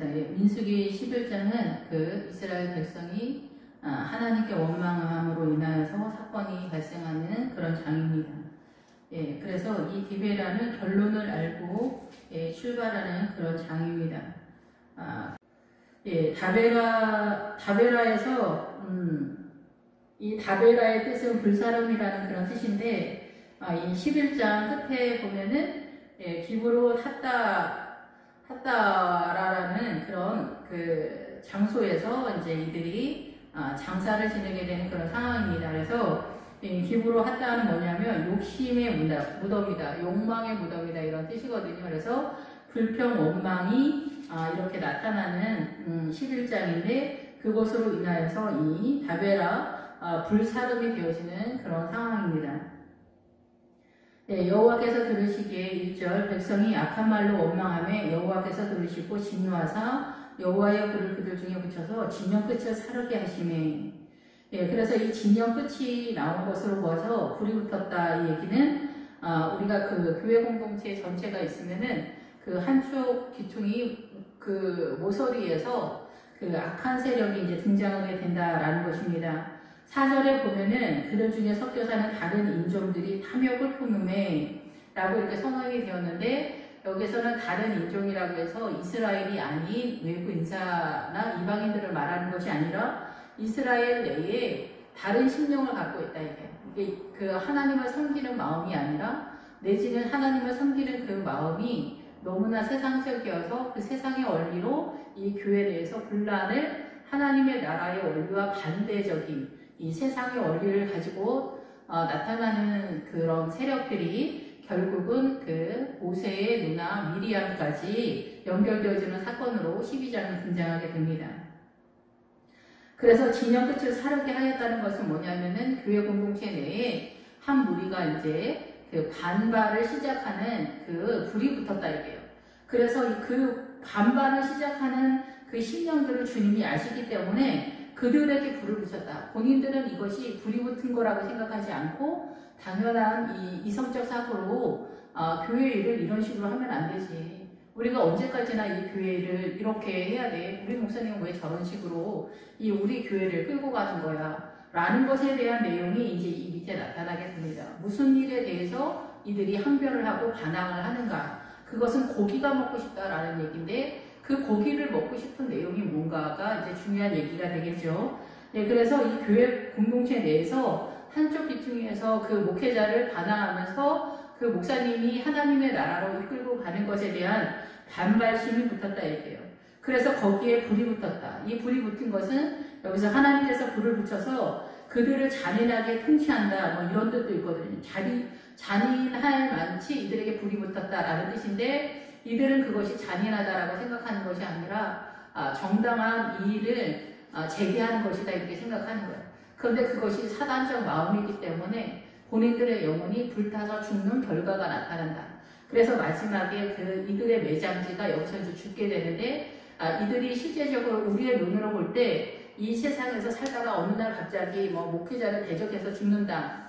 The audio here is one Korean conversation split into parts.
민수기 11장은 그 이스라엘 백성이 하나님께 원망함으로 인하여서 사건이 발생하는 그런 장입니다. 그래서 이 디베라는 결론을 알고 출발하는 그런 장입니다. 다베라에서 이 다베라의 뜻은 불사름이라는 그런 뜻인데, 이 11장 끝에 보면은 기브로 핫다라라는 그런 그 장소에서 이제 이들이 장사를 지내게 되는 그런 상황입니다. 그래서 기브로 핫다는 뭐냐면 욕심의 무덤이다, 욕망의 무덤이다, 이런 뜻이거든요. 그래서 불평, 원망이 이렇게 나타나는 11장인데 그것으로 인하여서 이 다베라 불사름이 되어지는 그런 상황입니다. 여호와께서 들으시기에 1절 백성이 악한 말로 원망하며 여호와께서 들으시고 진노하사 여호와의 불을 그들 중에 붙여서 진영 끝을 사르게 하시매. 그래서 이 진영 끝이 나온 것으로 보아서 불이 붙었다, 이 얘기는 우리가 그 교회 공동체 전체가 있으면은 그 한쪽 기퉁이 그 모서리에서 그 악한 세력이 이제 등장하게 된다라는 것입니다. 4절에 보면은 그들 중에 섞여 사는 다른 인종들이 탐욕을 품음에 라고 이렇게 선언이 되었는데, 여기서는 다른 인종이라고 해서 이스라엘이 아닌 외부 인사나 이방인들을 말하는 것이 아니라 이스라엘 내에 다른 심령을 갖고 있다, 이게 그 하나님을 섬기는 마음이 아니라, 내지는 하나님을 섬기는 그 마음이 너무나 세상적이어서 그 세상의 원리로 이 교회 내에서 분란을 하나님의 나라의 원리와 반대적인 이 세상의 원리를 가지고 나타나는 그런 세력들이 결국은 그 모세의 누나 미리암까지 연결되어지는 사건으로 12장에 등장하게 됩니다. 그래서 진영 끝을 사르게 하였다는 것은 뭐냐면은 교회 공동체 내에 한 무리가 이제 그 반발을 시작하는 그 불이 붙었다, 이게요. 그래서 그 반발을 시작하는 그 심령들을 주님이 아시기 때문에 그들에게 불을 붙였다. 본인들은 이것이 불이 붙은 거라고 생각하지 않고 당연한 이 이성적 사고로 교회 일을 이런 식으로 하면 안 되지. 우리가 언제까지나 이 교회 일을 이렇게 해야 돼. 우리 목사님은 왜 저런 식으로 이 우리 교회를 끌고 가는 거야. 라는 것에 대한 내용이 이제 이 밑에 나타나게 됩니다. 무슨 일에 대해서 이들이 항변을 하고 반항을 하는가. 그것은 고기가 먹고 싶다라는 얘기인데, 그 고기를 먹고 싶은 내용이 뭔가가 이제 중요한 얘기가 되겠죠. 그래서 이 교회 공동체 내에서 한쪽 기퉁에서 그 목회자를 반항하면서 그 목사님이 하나님의 나라로 이끌고 가는 것에 대한 반발심이 붙었다, 이게요. 그래서 거기에 불이 붙었다. 이 불이 붙은 것은 여기서 하나님께서 불을 붙여서 그들을 잔인하게 통치한다, 뭐 이런 뜻도 있거든요. 잔인할 만치 이들에게 불이 붙었다라는 뜻인데, 이들은 그것이 잔인하다라고 생각하는 것이 아니라 정당한 이의를 제기하는 것이다, 이렇게 생각하는 거예요. 그런데 그것이 사단적 마음이기 때문에 본인들의 영혼이 불타서 죽는 결과가 나타난다. 그래서 마지막에 그 이들의 매장지가 여기서 이제 죽게 되는데, 이들이 실제적으로 우리의 눈으로 볼 때 이 세상에서 살다가 어느 날 갑자기 뭐 목회자를 대적해서 죽는다,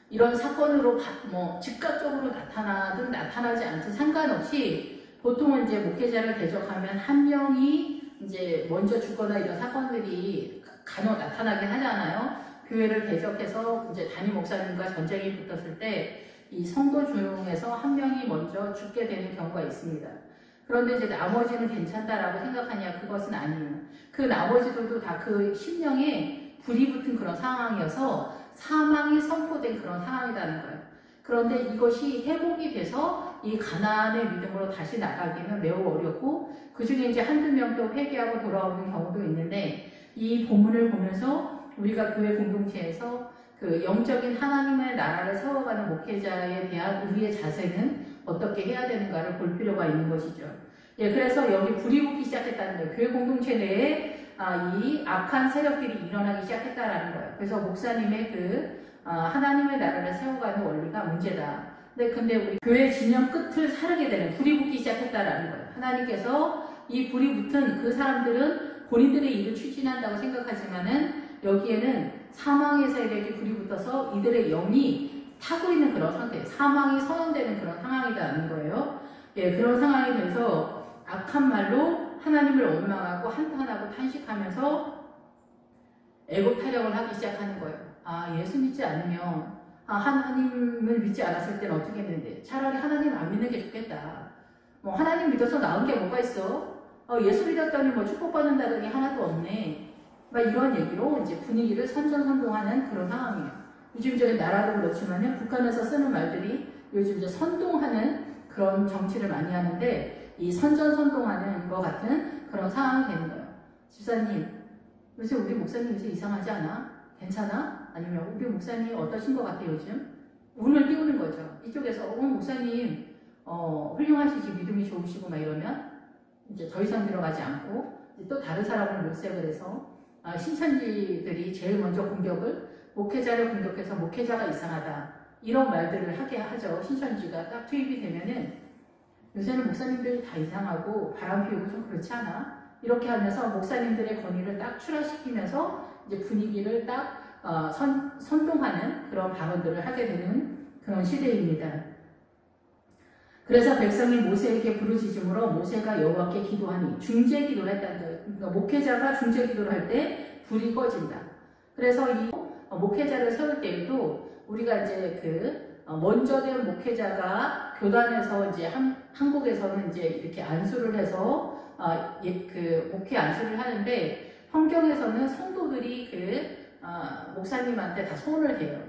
이런 사건으로 뭐 즉각적으로 나타나든 나타나지 않든 상관없이 보통은 이제 목회자를 대적하면 한 명이 이제 먼저 죽거나 이런 사건들이 간혹 나타나긴 하잖아요. 교회를 대적해서 이제 담임 목사님과 전쟁이 붙었을 때 이 성도 중에서 한 명이 먼저 죽게 되는 경우가 있습니다. 그런데 이제 나머지는 괜찮다라고 생각하냐, 그것은 아니에요. 그 나머지들도 다 그 심령에 불이 붙은 그런 상황이어서 사망이 선포된 그런 상황이라는 거예요. 그런데 이것이 회복이 돼서 이 가나안의 믿음으로 다시 나가기는 매우 어렵고, 그 중에 이제 한두 명도 회개하고 돌아오는 경우도 있는데, 이 본문을 보면서 우리가 교회 공동체에서 그 영적인 하나님의 나라를 세워가는 목회자에 대한 우리의 자세는 어떻게 해야 되는가를 볼 필요가 있는 것이죠. 그래서 여기 불이 붙기 시작했다는 거예요. 교회 공동체 내에 이 악한 세력들이 일어나기 시작했다라는 거예요. 그래서 목사님의 그 하나님의 나라를 세워가는 원리가 문제다. 근데 우리 교회 진영 끝을 사르게 되는 불이 붙기 시작했다라는 거예요. 하나님께서 이 불이 붙은 그 사람들은 본인들의 일을 추진한다고 생각하지만은 여기에는 사망에서에게 불이 붙어서 이들의 영이 타고 있는 그런 상태, 사망이 선언되는 그런 상황이라는 거예요. 그런 상황이 돼서 악한 말로 하나님을 원망하고 한탄하고 탄식하면서 애고 타령을 하기 시작하는 거예요. 아, 예수 믿지 않으면, 하나님을 믿지 않았을 때는 어떻게 했는데, 차라리 하나님 안 믿는 게 좋겠다. 뭐 하나님 믿어서 나은 게 뭐가 있어? 예수 믿었더니 뭐 축복받는다더니 하나도 없네. 막 이런 얘기로 이제 분위기를 선전선동하는 그런 상황이에요. 요즘적인 나라도 그렇지만은 북한에서 쓰는 말들이 요즘 이제 선동하는 그런 정치를 많이 하는데, 이 선전선동하는 것 같은 그런 상황이 되는 거예요. 집사님, 요새 우리 목사님 요새 이상하지 않아? 괜찮아? 아니면 우리 목사님 어떠신 것 같아요 요즘? 운을 띄우는 거죠. 이쪽에서 목사님 훌륭하시지, 믿음이 좋으시고 막 이러면 이제 더 이상 들어가지 않고 또 다른 사람을 몰색을 해서 신천지들이 제일 먼저 공격을, 목회자를 공격해서 목회자가 이상하다 이런 말들을 하게 하죠. 신천지가 딱 투입이 되면은 요새는 목사님들이 다 이상하고 바람 피우고 좀 그렇지 않아? 이렇게 하면서 목사님들의 권위를 딱 추락시키면서 이제 분위기를 딱 선동하는 그런 발언들을 하게 되는 그런 시대입니다. 그래서 백성이 모세에게 부르짖음으로 모세가 여호와께 기도하니 중재 기도를 했다는 거예요. 그러니까 목회자가 중재 기도를 할 때 불이 꺼진다. 그래서 이 목회자를 세울 때에도 우리가 이제 먼저 된 목회자가 교단에서 이제 한국에서는 이제 이렇게 안수를 해서 목회 안수를 하는데, 성경에서는 성도들이 목사님한테 다 손을 대요.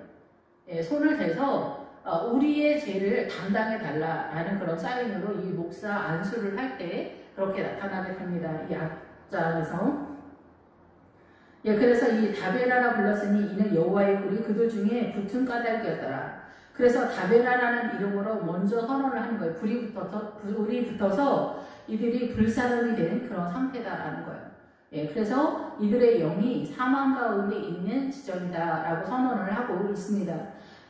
예, 손을 대서 우리의 죄를 담당해 달라라는 그런 사인으로 이 목사 안수를 할 때 그렇게 나타나게 됩니다. 이 앞장에서. 예, 그래서 이 다베라라 불렀으니 이는 여호와의 굴이 그들 중에 붙은 까닭이었더라. 그래서 다베라라는 이름으로 먼저 선언을 하는 거예요. 불이 붙어서 이들이 불사름이 된 그런 상태다라는 거예요. 예, 그래서 이들의 영이 사망 가운데 있는 지점이다라고 선언을 하고 있습니다.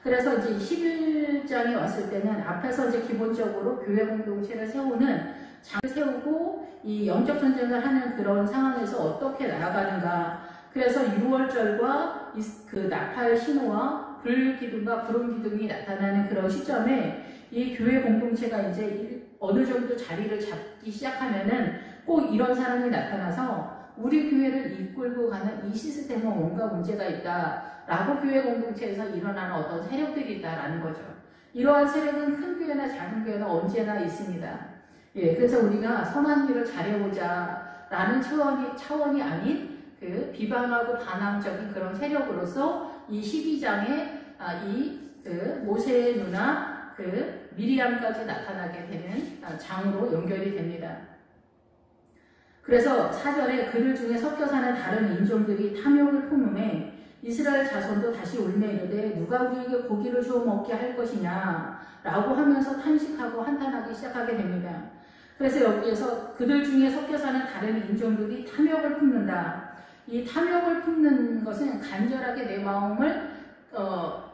그래서 이제 11장에 왔을 때는 앞에서 이제 기본적으로 교회 공동체를 세우는 장을 세우고 이 영적 전쟁을 하는 그런 상황에서 어떻게 나아가는가. 그래서 6월절과 그 나팔 신호와 불 기둥과 구름 기둥이 나타나는 그런 시점에 이 교회 공동체가 이제 어느 정도 자리를 잡기 시작하면은 꼭 이런 사람이 나타나서 우리 교회를 이끌고 가는 이 시스템은 뭔가 문제가 있다라고 교회 공동체에서 일어나는 어떤 세력들이 있다라는 거죠. 이러한 세력은 큰 교회나 작은 교회나 언제나 있습니다. 예, 그래서 우리가 선한 일을 잘해보자 라는 차원이 아닌 비방하고 반항적인 그런 세력으로서 이 12장에 모세의 누나 미리암까지 나타나게 되는 장으로 연결이 됩니다. 그래서 4절에 그들 중에 섞여 사는 다른 인종들이 탐욕을 품음에 이스라엘 자손도 다시 울며 이르되 누가 우리에게 고기를 주어 먹게 할 것이냐 라고 하면서 탄식하고 한탄하기 시작하게 됩니다. 그래서 여기에서 그들 중에 섞여 사는 다른 인종들이 탐욕을 품는다. 이 탐욕을 품는 것은 간절하게 내 마음을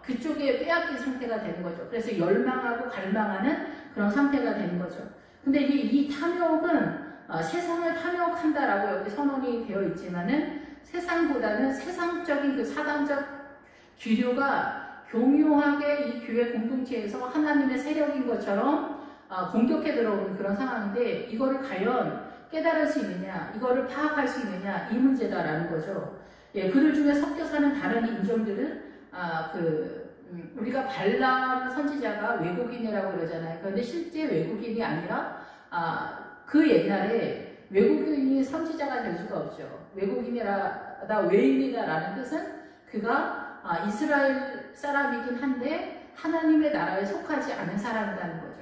그쪽에 빼앗긴 상태가 되는 거죠. 그래서 열망하고 갈망하는 그런 상태가 되는 거죠. 근데 이 탐욕은 세상을 탐욕한다라고 여기 선언이 되어 있지만은 세상보다는 세상적인 그 사단적 기류가 교묘하게 이 교회 공동체에서 하나님의 세력인 것처럼 공격해 들어오는 그런 상황인데, 이거를 과연 깨달을 수 있느냐, 이거를 파악할 수 있느냐, 이 문제다라는 거죠. 예, 그들 중에 섞여 사는 다른 인종들은 우리가 발람 선지자가 외국인이라고 그러잖아요. 그런데 실제 외국인이 아니라 그 옛날에 외국인이 선지자가 될 수가 없죠. 외국인이다, 외인이다라는 뜻은 그가 이스라엘 사람이긴 한데 하나님의 나라에 속하지 않은 사람이라는 거죠.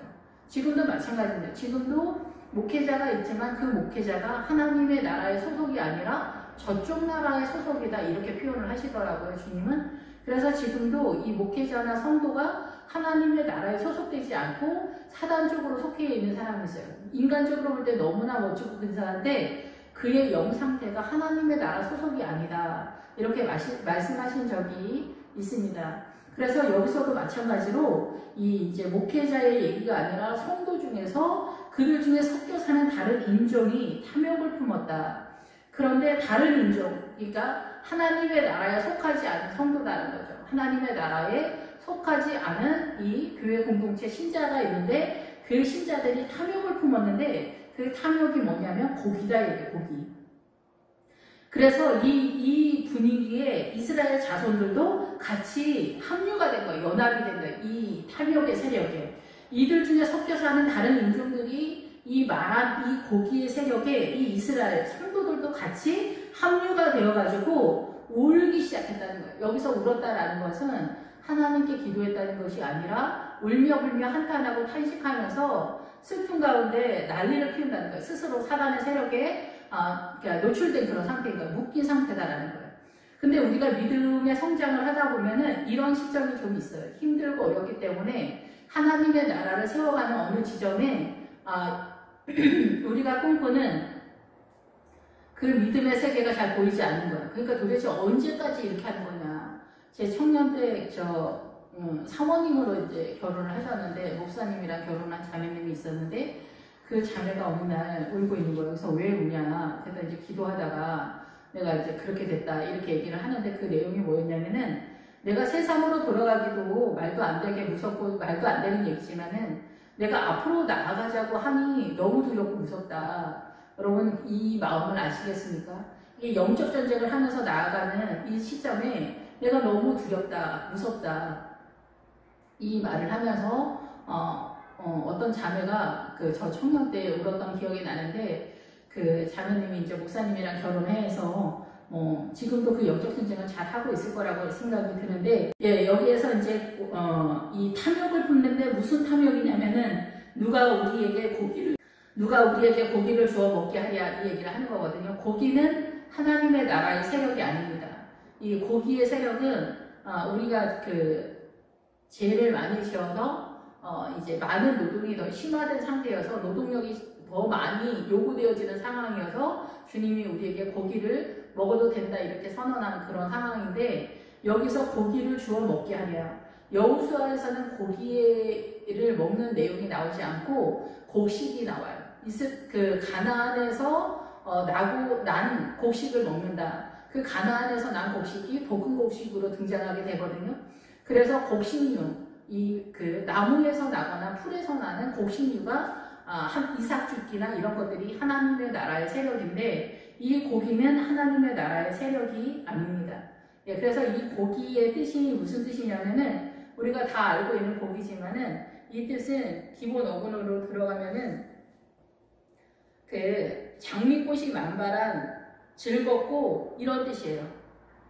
지금도 마찬가지입니다. 지금도 목회자가 있지만 그 목회자가 하나님의 나라의 소속이 아니라 저쪽 나라의 소속이다, 이렇게 표현을 하시더라고요, 주님은. 그래서 지금도 이 목회자나 성도가 하나님의 나라에 소속되지 않고 사단 쪽으로 속해 있는 사람이 있어요. 인간적으로 볼 때 너무나 멋지고 근사한데 그의 영 상태가 하나님의 나라 소속이 아니다, 이렇게 말씀하신 적이 있습니다. 그래서 여기서도 마찬가지로 이제 목회자의 얘기가 아니라 성도 중에서 그들 중에 섞여 사는 다른 인종이 탐욕을 품었다. 그런데 다른 인종, 그러니까 하나님의 나라에 속하지 않은 성도라는 거죠. 하나님의 나라에 속하지 않은 이 교회 공동체 신자가 있는데 그 신자들이 탐욕을 품었는데 그 탐욕이 뭐냐면 고기다 이게 고기. 그래서 이 분위기에 이스라엘 자손들도 같이 합류가 된 거예요. 연합이 된 거예요. 이 탐욕의 세력에. 이들 중에 섞여 사는 다른 인종들이 이 말한 이 고기의 세력에 이 이스라엘 성도들도 같이 합류가 되어가지고 울기 시작했다는 거예요. 여기서 울었다라는 것은 하나님께 기도했다는 것이 아니라 울며 불며 한탄하고 탄식하면서 슬픔 가운데 난리를 피운다는 거예요. 스스로 사단의 세력에 그러니까 노출된 그런 상태인 거예요. 묶인 상태다라는 거예요. 근데 우리가 믿음의 성장을 하다 보면은 이런 시점이 좀 있어요. 힘들고 어렵기 때문에 하나님의 나라를 세워가는 어느 지점에 우리가 꿈꾸는 그 믿음의 세계가 잘 보이지 않는 거예요. 그러니까 도대체 언제까지 이렇게 하는 거냐. 제 청년 때 사모님으로 이제 결혼을 하셨는데 목사님이랑 결혼한 자매님이 있었는데 그 자매가 어느 날 울고 있는 거예요. 그래서 왜 우냐. 그래서 이제 기도하다가 내가 이제 그렇게 됐다 이렇게 얘기를 하는데 그 내용이 뭐였냐면은 내가 세상으로 돌아가기도 말도 안 되게 무섭고 말도 안 되는 얘기지만은 내가 앞으로 나아가자고 하니 너무 두렵고 무섭다. 여러분 이 마음을 아시겠습니까? 이게 영적 전쟁을 하면서 나아가는 이 시점에 내가 너무 두렵다, 무섭다 이 말을 하면서 어떤 자매가 저 청년 때 울었던 기억이 나는데 그 자매님이 이제 목사님이랑 결혼해서 지금도 그 영적 전쟁을 잘 하고 있을 거라고 생각이 드는데 여기에서 이제 이 탐욕을 품는데 무슨 탐욕이냐면은 누가 우리에게 고기를 주어 먹게 하랴 이 얘기를 하는 거거든요. 고기는 하나님의 나라의 세력이 아닙니다. 이 고기의 세력은 우리가 죄를 많이 지어서 이제 많은 노동이 더 심화된 상태여서 노동력이 더 많이 요구되어지는 상황이어서 주님이 우리에게 고기를 먹어도 된다 이렇게 선언하는 그런 상황인데 여기서 고기를 주어 먹게 하랴. 여호수아에서는 고기를 먹는 내용이 나오지 않고 곡식이 나와요. 가나안에서 나고 난 곡식을 먹는다. 그 가나안에서 난 곡식이 볶은 곡식으로 등장하게 되거든요. 그래서 곡식류, 나무에서 나거나 풀에서 나는 곡식류가 이삭죽기나 이런 것들이 하나님의 나라의 세력인데 이 고기는 하나님의 나라의 세력이 아닙니다. 그래서 이 고기의 뜻이 무슨 뜻이냐면은 우리가 다 알고 있는 고기지만은 이 뜻은 기본 어근으로 들어가면은 장미꽃이 만발한 즐겁고 이런 뜻이에요.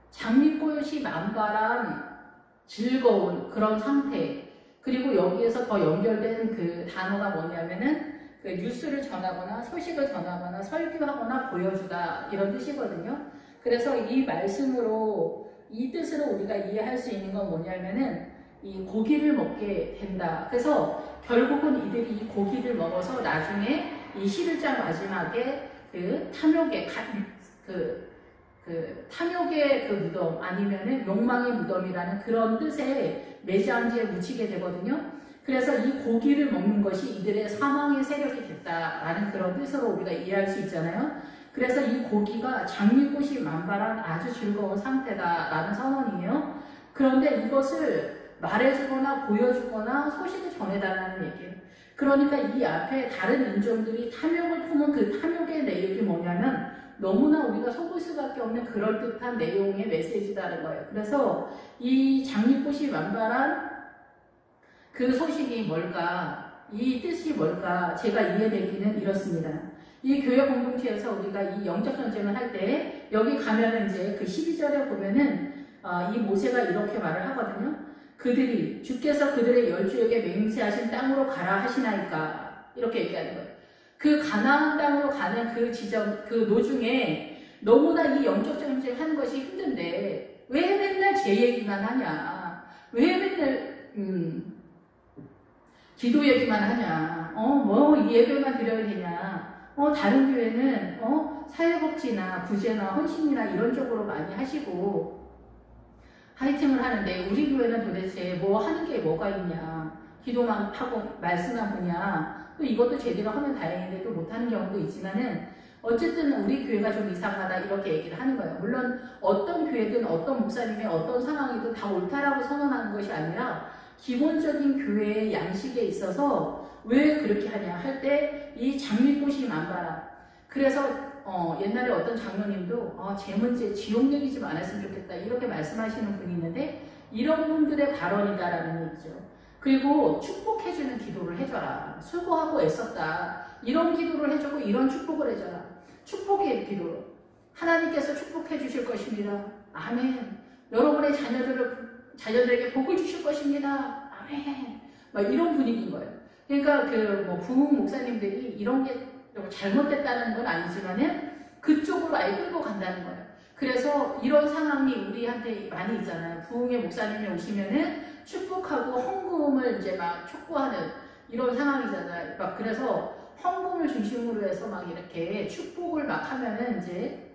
장미꽃이 만발한 즐거운 그런 상태. 그리고 여기에서 더 연결된 그 단어가 뭐냐면은 뉴스를 전하거나 소식을 전하거나 설교하거나 보여주다 이런 뜻이거든요. 그래서 이 말씀으로 이 뜻으로 우리가 이해할 수 있는 건 뭐냐면은 이 고기를 먹게 된다. 그래서 결국은 이들이 이 고기를 먹어서 나중에 이 11장 마지막에 탐욕의 무덤 아니면은 욕망의 무덤이라는 그런 뜻의 매장지에 묻히게 되거든요. 그래서 이 고기를 먹는 것이 이들의 사망의 세력이 됐다라는 그런 뜻으로 우리가 이해할 수 있잖아요. 그래서 이 고기가 장미꽃이 만발한 아주 즐거운 상태다라는 선언이에요. 그런데 이것을 말해주거나 보여주거나 소식을 전해달라는 얘기예요. 그러니까 이 앞에 다른 인종들이 탐욕을 품은 그 탐욕의 내용이 뭐냐면 너무나 우리가 속을 수밖에 없는 그럴듯한 내용의 메시지다는 거예요. 그래서 이 장미꽃이 만발한 그 소식이 뭘까? 이 뜻이 뭘까? 제가 이해되기는 이렇습니다. 이 교회 공동체에서 우리가 이 영적 전쟁을 할 때 여기 가면은 이제 그 12절에 보면은 이 모세가 이렇게 말을 하거든요. 주께서 그들의 열조에게 맹세하신 땅으로 가라 하시나이까 이렇게 얘기하는 거예요. 그 가나안 땅으로 가는 그 지점, 그 노중에 너무나 이 영적 전쟁 하는 것이 힘든데 왜 맨날 제 얘기만 하냐? 왜 맨날 기도 얘기만 하냐? 예배만 드려야 되냐? 다른 교회는 사회복지나 구제나 헌신이나 이런 쪽으로 많이 하시고 화이팅을 하는데 우리 교회는 도대체 뭐 하는 게 뭐가 있냐? 기도만 하고 말씀만 보냐? 또 이것도 제대로 하면 다행인데 또 못하는 경우도 있지만은 어쨌든 우리 교회가 좀 이상하다 이렇게 얘기를 하는 거예요. 물론 어떤 교회든 어떤 목사님의 어떤 상황이든 다 옳다라고 선언하는 것이 아니라 기본적인 교회의 양식에 있어서 왜 그렇게 하냐 할 때 이 장미꽃이 만발한. 그래서 옛날에 어떤 장로님도 제 문제 지옥역이 좀 안 했으면 좋겠다 이렇게 말씀하시는 분이 있는데 이런 분들의 발언이다라는 얘기죠. 그리고 축복해주는 기도를 해줘라. 수고하고 애썼다. 이런 기도를 해주고 이런 축복을 해줘라. 축복의 기도. 하나님께서 축복해 주실 것입니다. 아멘. 여러분의 자녀들에게 복을 주실 것입니다. 아멘. 막 이런 분위기인 거예요. 그러니까 부흥 목사님들이 이런 게 잘못됐다는 건 아니지만은 그쪽으로 아예 끌고 간다는 거예요. 그래서 이런 상황이 우리한테 많이 있잖아요. 부흥의 목사님이 오시면은 축복하고 헌금을 이제 막 촉구하는 이런 상황이잖아요. 막 그래서 헌금을 중심으로 해서 막 이렇게 축복을 막 하면은 이제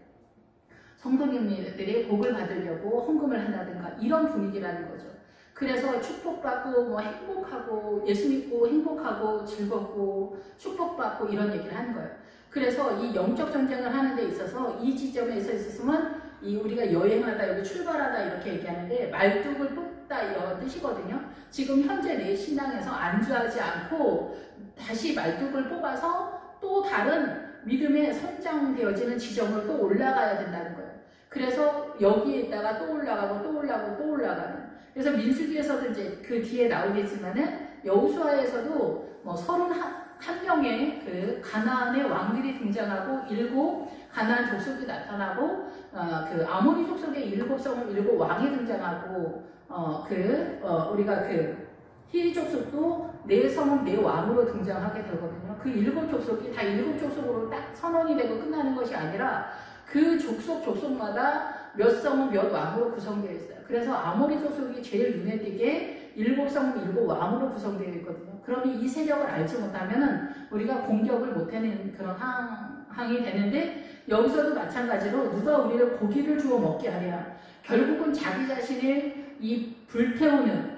성도님들이 복을 받으려고 헌금을 한다든가 이런 분위기라는 거죠. 그래서 축복받고 행복하고 예수 믿고 행복하고 즐겁고 축복받고 이런 얘기를 하는 거예요. 그래서 이 영적 전쟁을 하는 데 있어서 이 지점에서 있었으면 우리가 여행하다 여기 출발하다 이렇게 얘기하는데 말뚝을 뽑다 이런 뜻이거든요. 지금 현재 내 신앙에서 안주하지 않고 다시 말뚝을 뽑아서 또 다른 믿음의 성장되어지는 지점으로 또 올라가야 된다는 거예요. 그래서 여기에 있다가 또 올라가고 또 올라가고 또 올라가는. 그래서 민수기에서도 이제 그 뒤에 나오겠지만은 여호수아에서도 31명의 그 가나안의 왕들이 등장하고 7 가나안 족속이 나타나고 그 아모리 족속의 7성을 7 왕이 등장하고 우리가 히리 족속도 4성은 4왕으로 등장하게 되거든요. 그 7 족속이 다 7 족속으로 딱 선언이 되고 끝나는 것이 아니라 그 족속마다 몇 성은 몇 왕으로 구성되어 있어요. 그래서 아모리 족속이 제일 눈에 띄게 7성은 7 왕으로 구성되어 있거든요. 그러면 이 세력을 알지 못하면 우리가 공격을 못하는 그런 상황이 되는데 여기서도 마찬가지로 누가 우리를 고기를 주워 먹게 하랴. 결국은 자기 자신을 이 불태우는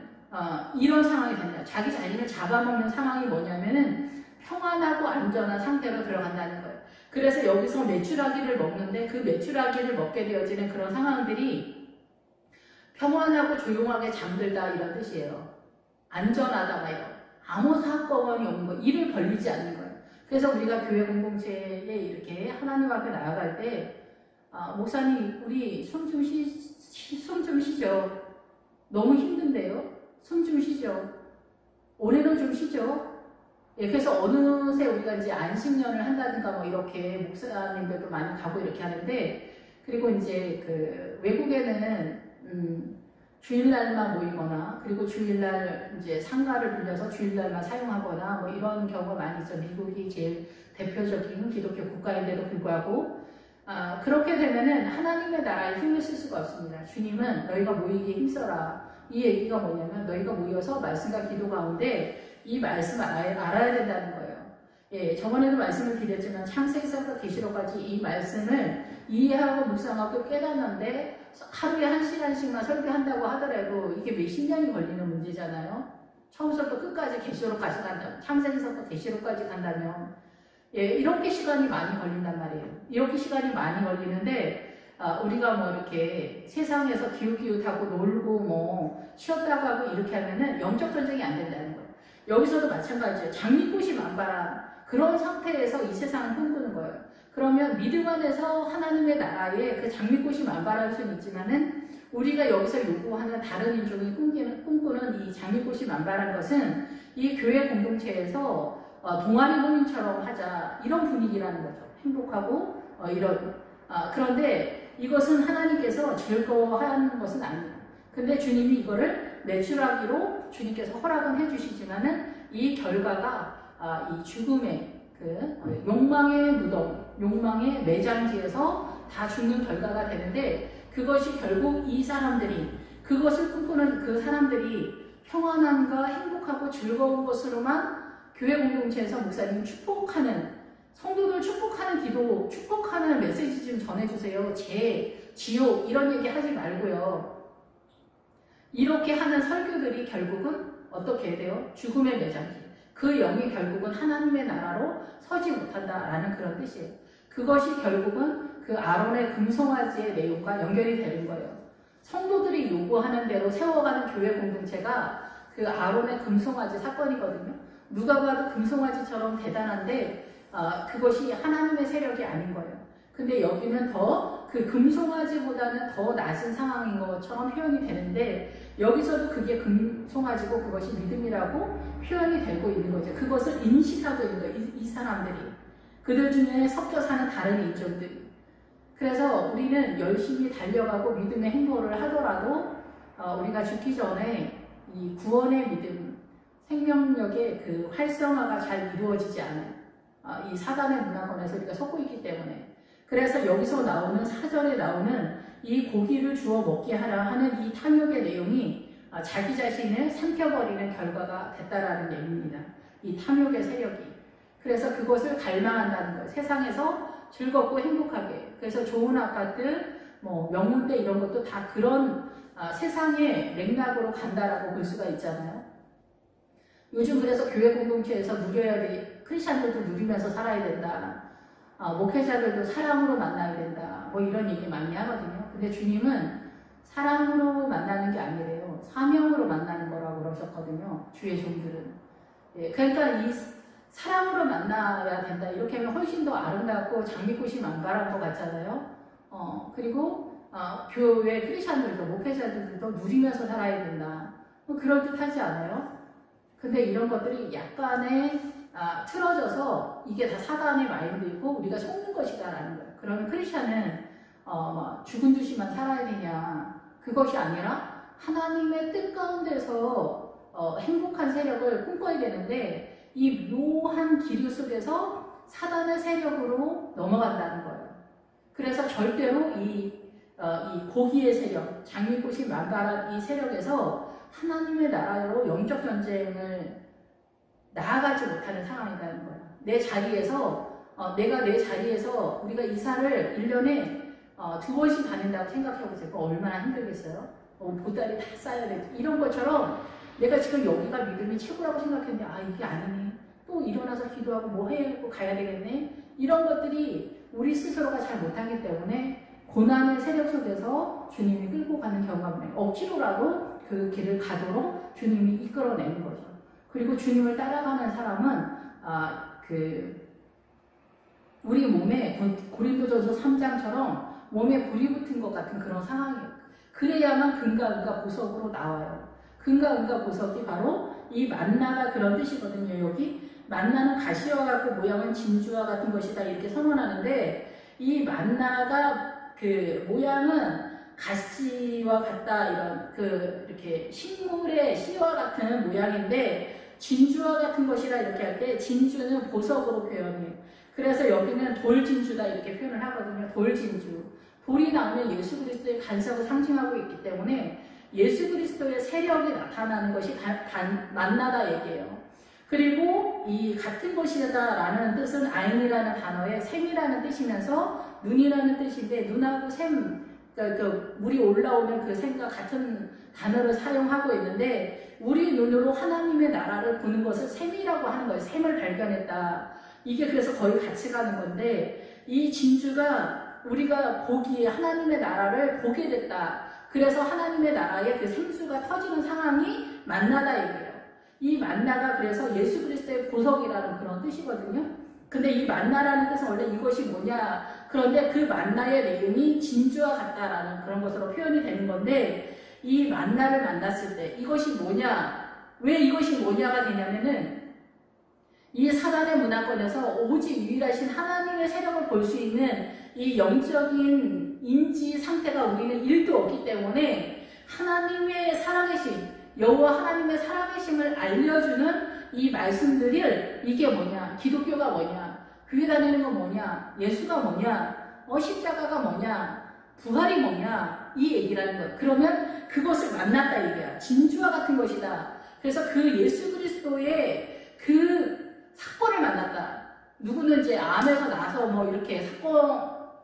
이런 상황이 된다. 자기 자신을 잡아먹는 상황이 뭐냐면은 평안하고 안전한 상태로 들어간다는 거예요. 그래서 여기서 메추라기를 먹는데 그 메추라기를 먹게 되어지는 그런 상황들이 평안하고 조용하게 잠들다 이런 뜻이에요. 안전하다 이런. 아무 사건이 없는 거, 일을 벌리지 않는 거예요. 그래서 우리가 교회 공동체에 이렇게 하나님 앞에 나아갈 때 목사님 우리 숨 좀 쉬죠. 너무 힘든데요. 숨 좀 쉬죠. 올해는 좀 쉬죠. 예, 그래서 어느새 우리가 이제 안식년을 한다든가 이렇게 목사님들도 많이 가고 이렇게 하는데, 그리고 이제 외국에는 주일날만 모이거나 그리고 주일날 이제 상가를 빌려서 주일날만 사용하거나 이런 경우가 많이 있죠. 미국이 제일 대표적인 기독교 국가인데도 불구하고 그렇게 되면은 하나님의 나라에 힘을 쓸 수가 없습니다. 주님은 너희가 모이기에 힘써라. 이 얘기가 뭐냐면 너희가 모여서 말씀과 기도 가운데 이 말씀을 알아야 된다는 거예요. 예, 저번에도 말씀을 드렸지만 창세기서부터 계시록까지 이 말씀을 이해하고 묵상하고 깨닫는데 하루에 1시간씩만 설교한다고 하더라도 이게 몇십 년이 걸리는 문제잖아요. 처음부터 끝까지 계시록까지 간다면, 창세기서부터 계시록까지 간다면 이렇게 시간이 많이 걸린단 말이에요. 이렇게 시간이 많이 걸리는데 우리가 이렇게 세상에서 기웃기웃하고 놀고 쉬었다고 하고 이렇게 하면은 영적 전쟁이 안 된다는 거예요. 여기서도 마찬가지예요. 장미꽃이 만발한 그런 상태에서 이 세상을 꿈꾸는 거예요. 그러면 믿음 안에서 하나님의 나라에 그 장미꽃이 만발할 수는 있지만은 우리가 여기서 요구하는 다른 인종이 꿈꾸는 이 장미꽃이 만발한 것은 이 교회 공동체에서 동아리 모임처럼 하자 이런 분위기라는 거죠. 행복하고 그런데 이것은 하나님께서 즐거워하는 것은 아니에요. 근데 주님이 이거를 내추라기로 주님께서 허락은 해주시지만은 이 결과가 이 죽음의 욕망의 무덤, 욕망의 매장지에서 다 죽는 결과가 되는데 그것이 결국 이 사람들이 그것을 꿈꾸는 그 사람들이 평안함과 행복하고 즐거운 것으로만 교회 공동체에서 목사님 축복하는 성도들 축복하는 기도, 축복하는 메시지 좀 전해주세요. 지옥 이런 얘기 하지 말고요. 이렇게 하는 설교들이 결국은 어떻게 돼요? 죽음의 매장지. 그 영이 결국은 하나님의 나라로 서지 못한다라는 그런 뜻이에요. 그것이 결국은 그 아론의 금송아지의 내용과 연결이 되는 거예요. 성도들이 요구하는 대로 세워가는 교회 공동체가 그 아론의 금송아지 사건이거든요. 누가 봐도 금송아지처럼 대단한데 그것이 하나님의 세력이 아닌 거예요. 근데 여기는 더 그 금송아지보다는 더 낮은 상황인 것처럼 표현이 되는데 여기서도 그게 금송아지고 그것이 믿음이라고 표현이 되고 있는 거죠. 그것을 인식하고 있는 거예요. 이 사람들이. 그들 중에 섞여 사는 다른 인종들이. 그래서 우리는 열심히 달려가고 믿음의 행보를 하더라도 우리가 죽기 전에 이 구원의 믿음, 생명력의 그 활성화가 잘 이루어지지 않아요. 이 사단의 문화권에서 우리가 속고 있기 때문에. 그래서 여기서 나오는 사절에 나오는 이 고기를 주워 먹게 하라 하는 이 탐욕의 내용이 자기 자신을 삼켜버리는 결과가 됐다라는 얘기입니다. 이 탐욕의 세력이. 그래서 그것을 갈망한다는 거예요. 세상에서 즐겁고 행복하게. 그래서 좋은 아파트, 뭐 명문대 이런 것도 다 그런 세상의 맥락으로 간다라고 볼 수가 있잖아요. 요즘 그래서 교회 공동체에서 누려야 돼. 크리스찬들도 누리면서 살아야 된다. 목회자들도 사랑으로 만나야 된다. 뭐 이런 얘기 많이 하거든요. 근데 주님은 사랑으로 만나는 게 아니래요. 사명으로 만나는 거라고 그러셨거든요. 주의 종들은. 예, 그러니까 이 사랑으로 만나야 된다. 이렇게 하면 훨씬 더 아름답고 장미꽃이 만발할 것 같잖아요. 그리고 교회 크리스찬들도 목회자들도 누리면서 살아야 된다. 그럴듯하지 않아요? 근데 이런 것들이 약간의 틀어져서 이게 다 사단의 마인드이고 우리가 속는 것이다 라는 거예요. 그러면 크리스찬은 죽은 듯이만 살아야 되냐. 그것이 아니라 하나님의 뜻 가운데서 행복한 세력을 꿈꿔야 되는데 이 묘한 기류 속에서 사단의 세력으로 넘어간다는 거예요. 그래서 절대로 이 고기의 세력, 장미꽃이 만발한 이 세력에서 하나님의 나라로 영적 전쟁을 나아가지 못하는 상황이라는 거예요. 내 자리에서 내가 내 자리에서 우리가 이사를 1년에 2번씩 다닌다고 생각해보세요. 얼마나 힘들겠어요? 보따리 다 싸야 돼. 이런 것처럼 내가 지금 여기가 믿음이 최고라고 생각했는데 이게 아니네. 또 일어나서 기도하고 뭐 해고 가야 되겠네. 이런 것들이 우리 스스로가 잘 못하기 때문에 고난의 세력 속에서 주님이 끌고 가는 경우가 많아요. 억지로라도 그 길을 가도록 주님이 이끌어내는 거죠. 그리고 주님을 따라가는 사람은 우리 몸에 고린도전서 3장처럼 몸에 불이 붙은 것 같은 그런 상황이에요. 그래야만 금과 은과 보석으로 나와요. 금과 은과 보석이 바로 이 만나가 그런 뜻이거든요. 여기 만나는 가시와 같고 모양은 진주와 같은 것이다 이렇게 선언하는데 이 만나가 그 모양은 가시와 같다 이런 이렇게 식물의 씨와 같은 모양인데 진주와 같은 것이라 이렇게 할 때 진주는 보석으로 표현해요. 그래서 여기는 돌진주다 이렇게 표현을 하거든요. 돌진주. 돌이 나오면 예수 그리스도의 간섭을 상징하고 있기 때문에 예수 그리스도의 세력이 나타나는 것이 만나다 얘기예요. 그리고 이 같은 것이다라는 뜻은 아인이라는 단어의 샘이라는 뜻이면서 눈이라는 뜻인데 눈하고 샘, 물이 올라오는 그 샘과 같은 단어를 사용하고 있는데 우리 눈으로 하나님의 나라를 보는 것을 샘이라고 하는 거예요. 샘을 발견했다. 이게 그래서 거의 같이 가는 건데 이 진주가 우리가 보기에 하나님의 나라를 보게 됐다. 그래서 하나님의 나라의 그 생수가 터지는 상황이 만나다 얘기예요. 이 만나가 그래서 예수 그리스도의 보석이라는 그런 뜻이거든요. 근데 이 만나라는 뜻은 원래 이것이 뭐냐. 그런데 그 만나의 내용이 진주와 같다라는 그런 것으로 표현이 되는 건데 이 만나를 만났을 때 이것이 뭐냐. 왜 이것이 뭐냐가 되냐면은 이 사단의 문화권에서 오직 유일하신 하나님의 세력을 볼 수 있는 이 영적인 인지 상태가 우리는 1도 없기 때문에 하나님의 살아계심, 여호와 하나님의 살아계심을 알려주는 이 말씀들을 이게 뭐냐, 기독교가 뭐냐, 교회 다니는 건 뭐냐, 예수가 뭐냐, 십자가가 뭐냐, 부활이 뭐냐 이 얘기라는 거예요. 그러면 그것을 만났다 얘기야. 진주와 같은 것이다. 그래서 그 예수 그리스도의 그 사건을 만났다. 누구는 이제 암에서 나서 뭐 이렇게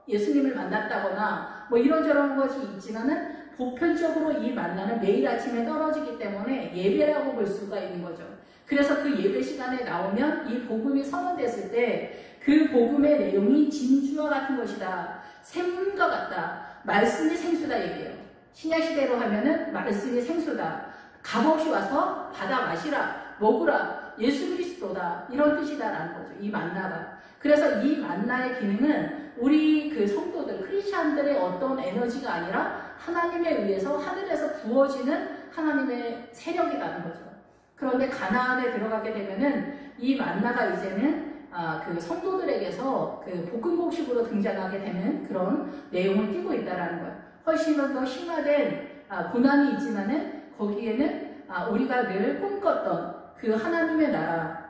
예수님을 만났다거나 뭐 이런저런 것이 있지만은 보편적으로 이 만나는 매일 아침에 떨어지기 때문에 예배라고 볼 수가 있는 거죠. 그래서 그 예배 시간에 나오면 이 복음이 선언됐을 때 그 복음의 내용이 진주와 같은 것이다. 샘과 같다. 말씀이 생수다 얘기해요. 신약시대로 하면은 말씀이 생수다. 값없이 와서 받아 마시라. 먹으라. 예수 그리스도 그리스도다 이런 뜻이다라는 거죠. 이 만나가. 그래서 이 만나의 기능은 우리 그 성도들 크리스찬들의 어떤 에너지가 아니라 하나님에 의해서 하늘에서 부어지는 하나님의 세력이라는 거죠. 그런데 가나안에 들어가게 되면은 이 만나가 이제는 그 성도들에게서 그 볶음곡식으로 등장하게 되는 그런 내용을 띠고 있다라는 거예요. 훨씬 더 심화된 고난이 있지만은 거기에는 우리가 늘 꿈꿨던 그 하나님의 나라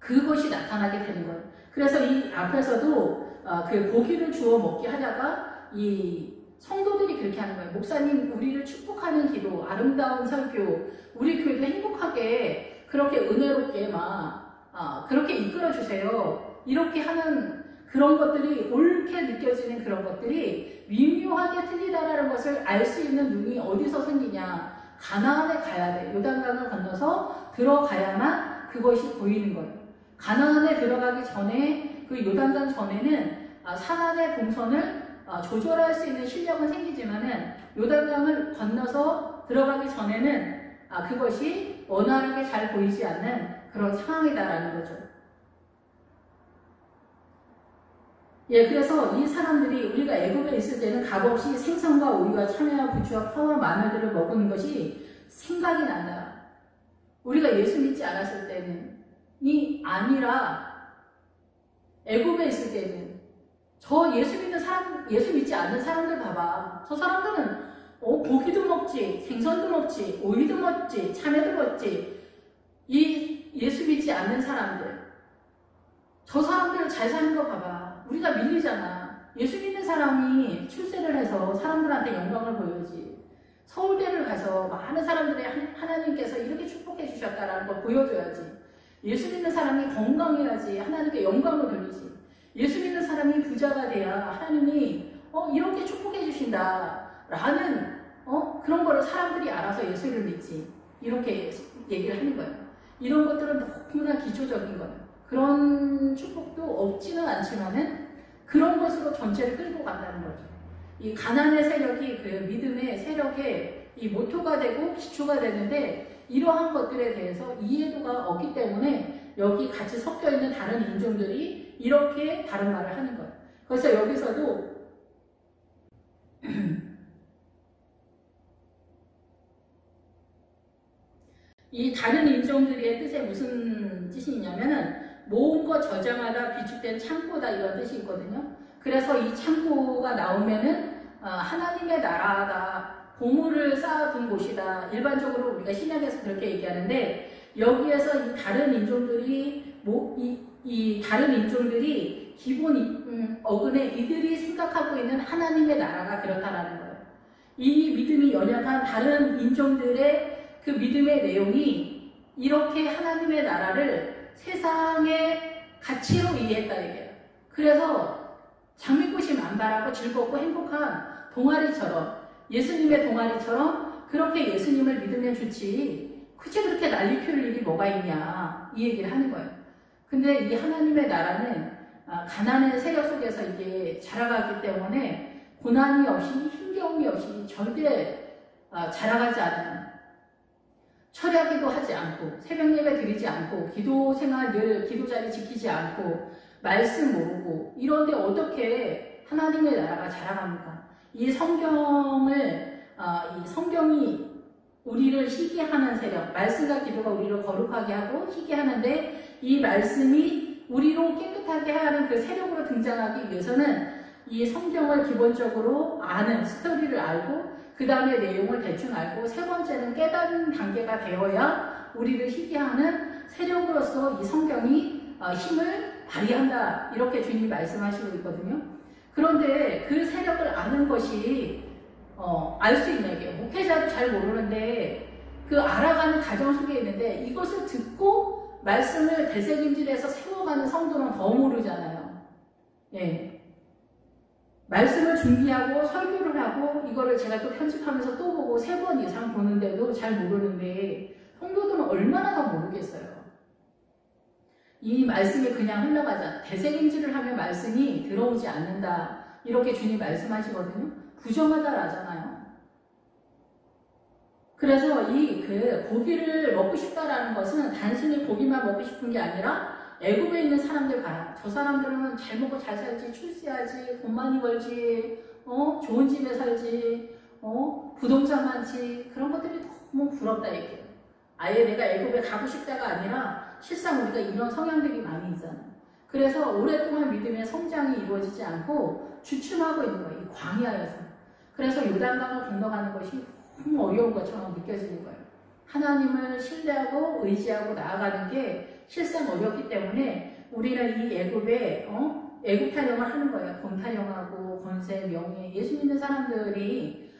그것이 나타나게 되는 거예요. 그래서 이 앞에서도 그 고기를 주워 먹게 하다가 이 성도들이 그렇게 하는 거예요. 목사님 우리를 축복하는 기도, 아름다운 설교, 우리 교회도 행복하게 그렇게 은혜롭게 그렇게 이끌어 주세요. 이렇게 하는 그런 것들이 옳게 느껴지는 그런 것들이 미묘하게 틀리다라는 것을 알 수 있는 눈이 어디서 생기냐? 가나안에 가야 돼. 요단강을 건너서 들어가야만 그것이 보이는 거예요. 가나안에 들어가기 전에 그 요단강 전에는 사나의 동선을 조절할 수 있는 실력은 생기지만은 요단강을 건너서 들어가기 전에는 그것이 원활하게 잘 보이지 않는 그런 상황이다라는 거죠. 예, 그래서 이 사람들이 우리가 애굽에 있을 때는 값없이 생선과 오이와 참외와 부추와 파와 마늘들을 먹은 것이 생각이 난다. 우리가 예수 믿지 않았을 때는 이 아니라 애굽에 있을 때는 저 예수 믿지 않는 사람들 봐봐. 저 사람들은 고기도 먹지, 생선도 먹지, 오이도 먹지, 참외도 먹지. 이 예수 믿지 않는 사람들, 저 사람들 잘 사는 거 봐봐. 우리가 밀리잖아. 예수 믿는 사람이 출세를 해서 사람들한테 영광을 보여야지. 서울대를 가서 많은 사람들이 하나님께서 이렇게 축복해 주셨다라는 걸 보여줘야지. 예수 믿는 사람이 건강해야지 하나님께 영광을 돌리지. 예수 믿는 사람이 부자가 돼야 하나님이 이렇게 축복해 주신다라는 그런 거를 사람들이 알아서 예수를 믿지. 이렇게 얘기를 하는 거예요. 이런 것들은 너무나 기초적인 거예요. 그런 축복도 없지는 않지만은 그런 것으로 전체를 끌고 간다는 거죠. 이 가난의 세력이 그 믿음의 세력의 이 모토가 되고 기초가 되는데 이러한 것들에 대해서 이해도가 없기 때문에 여기 같이 섞여 있는 다른 인종들이 이렇게 다른 말을 하는 거예요. 그래서 여기서도 이 다른 인종들의 뜻에 무슨 뜻이 있냐면은 모은 것 저장하다 비축된 창고다 이런 뜻이 있거든요. 그래서 이 창고가 나오면은 하나님의 나라다, 보물을 쌓아둔 곳이다. 일반적으로 우리가 신약에서 그렇게 얘기하는데 여기에서 이 다른 인종들이 이 다른 인종들이 기본 어근에 이들이 생각하고 있는 하나님의 나라가 그렇다라는 거예요. 이 믿음이 연약한 다른 인종들의 그 믿음의 내용이 이렇게 하나님의 나라를 세상의 가치로 이해했다 이게요. 그래서 장미꽃이 만발하고 즐겁고 행복한 동아리처럼 예수님의 동아리처럼 그렇게 예수님을 믿으면 좋지 굳이 그렇게 난리 피울 일이 뭐가 있냐 이 얘기를 하는 거예요. 근데 이 하나님의 나라는 가난의 세력 속에서 이게 자라가기 때문에 고난이 없이 힘겨움이 없이 절대 자라가지 않아요. 철야기도 하지 않고 새벽 예배 드리지 않고 기도 생활 늘 기도 자리 지키지 않고 말씀 모르고 이런데 어떻게 하나님의 나라가 자라갑니까? 이 성경이 우리를 희게 하는 세력, 말씀과 기도가 우리를 거룩하게 하고 희게 하는데 이 말씀이 우리로 깨끗하게 하는 그 세력으로 등장하기 위해서는 이 성경을 기본적으로 아는 스토리를 알고 그 다음에 내용을 대충 알고 세 번째는 깨닫는 단계가 되어야 우리를 희게 하는 세력으로서 이 성경이 힘을 발휘한다 이렇게 주님이 말씀하시고 있거든요. 그런데 그 세력을 아는 것이 알 수 있는 게 목회자도 잘 모르는데 그 알아가는 과정 속에 있는데 이것을 듣고 말씀을 되새김질해서 세워가는 성도는 더 모르잖아요. 예. 말씀을 준비하고 설교를 하고 이거를 제가 또 편집하면서 또 보고 3번 이상 보는데도 잘 모르는데 성도들은 얼마나 더 모르겠어요. 이 말씀이 그냥 흘러가자. 되새김질을 하면 말씀이 들어오지 않는다. 이렇게 주님 말씀하시거든요. 부정하다라잖아요. 그래서 이 고기를 먹고 싶다라는 것은 단순히 고기만 먹고 싶은 게 아니라 애굽에 있는 사람들 봐라. 저 사람들은 잘 먹고 잘 살지, 출세하지, 돈 많이 벌지, 좋은 집에 살지, 부동산 많지. 그런 것들이 너무 부럽다 얘기예요. 아예 내가 애굽에 가고 싶다가 아니라 실상 우리가 이런 성향들이 많이 있잖아요. 그래서 오랫동안 믿음의 성장이 이루어지지 않고 주춤하고 있는 거예요. 이 광야에서. 그래서 요단강을 건너가는 것이 너무 어려운 것처럼 느껴지는 거예요. 하나님을 신뢰하고 의지하고 나아가는 게 실상 어렵기 때문에 우리는 이 애굽에 애굽 타령을 하는 거예요. 돈 타령하고 권세, 명예, 예수 믿는 사람들이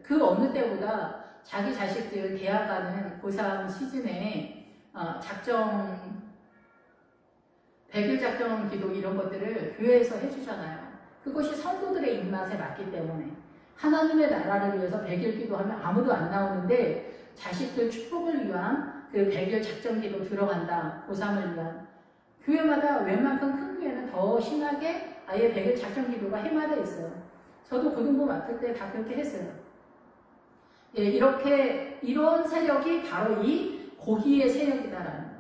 그 어느 때보다 자기 자식들 대학 가는 고3 시즌에 100일 작정 기도 이런 것들을 교회에서 해주잖아요. 그것이 성도들의 입맛에 맞기 때문에 하나님의 나라를 위해서 100일 기도하면 아무도 안 나오는데 자식들 축복을 위한 그 100일 작정 기도 들어간다. 고3을 위한. 교회마다 웬만큼 큰 교회는 더 심하게 아예 100일 작정 기도가 해마다 있어요. 저도 고등부 맡을 때 다 그렇게 했어요. 예, 이런 세력이 바로 이 고기의 세력이다라는 거예요.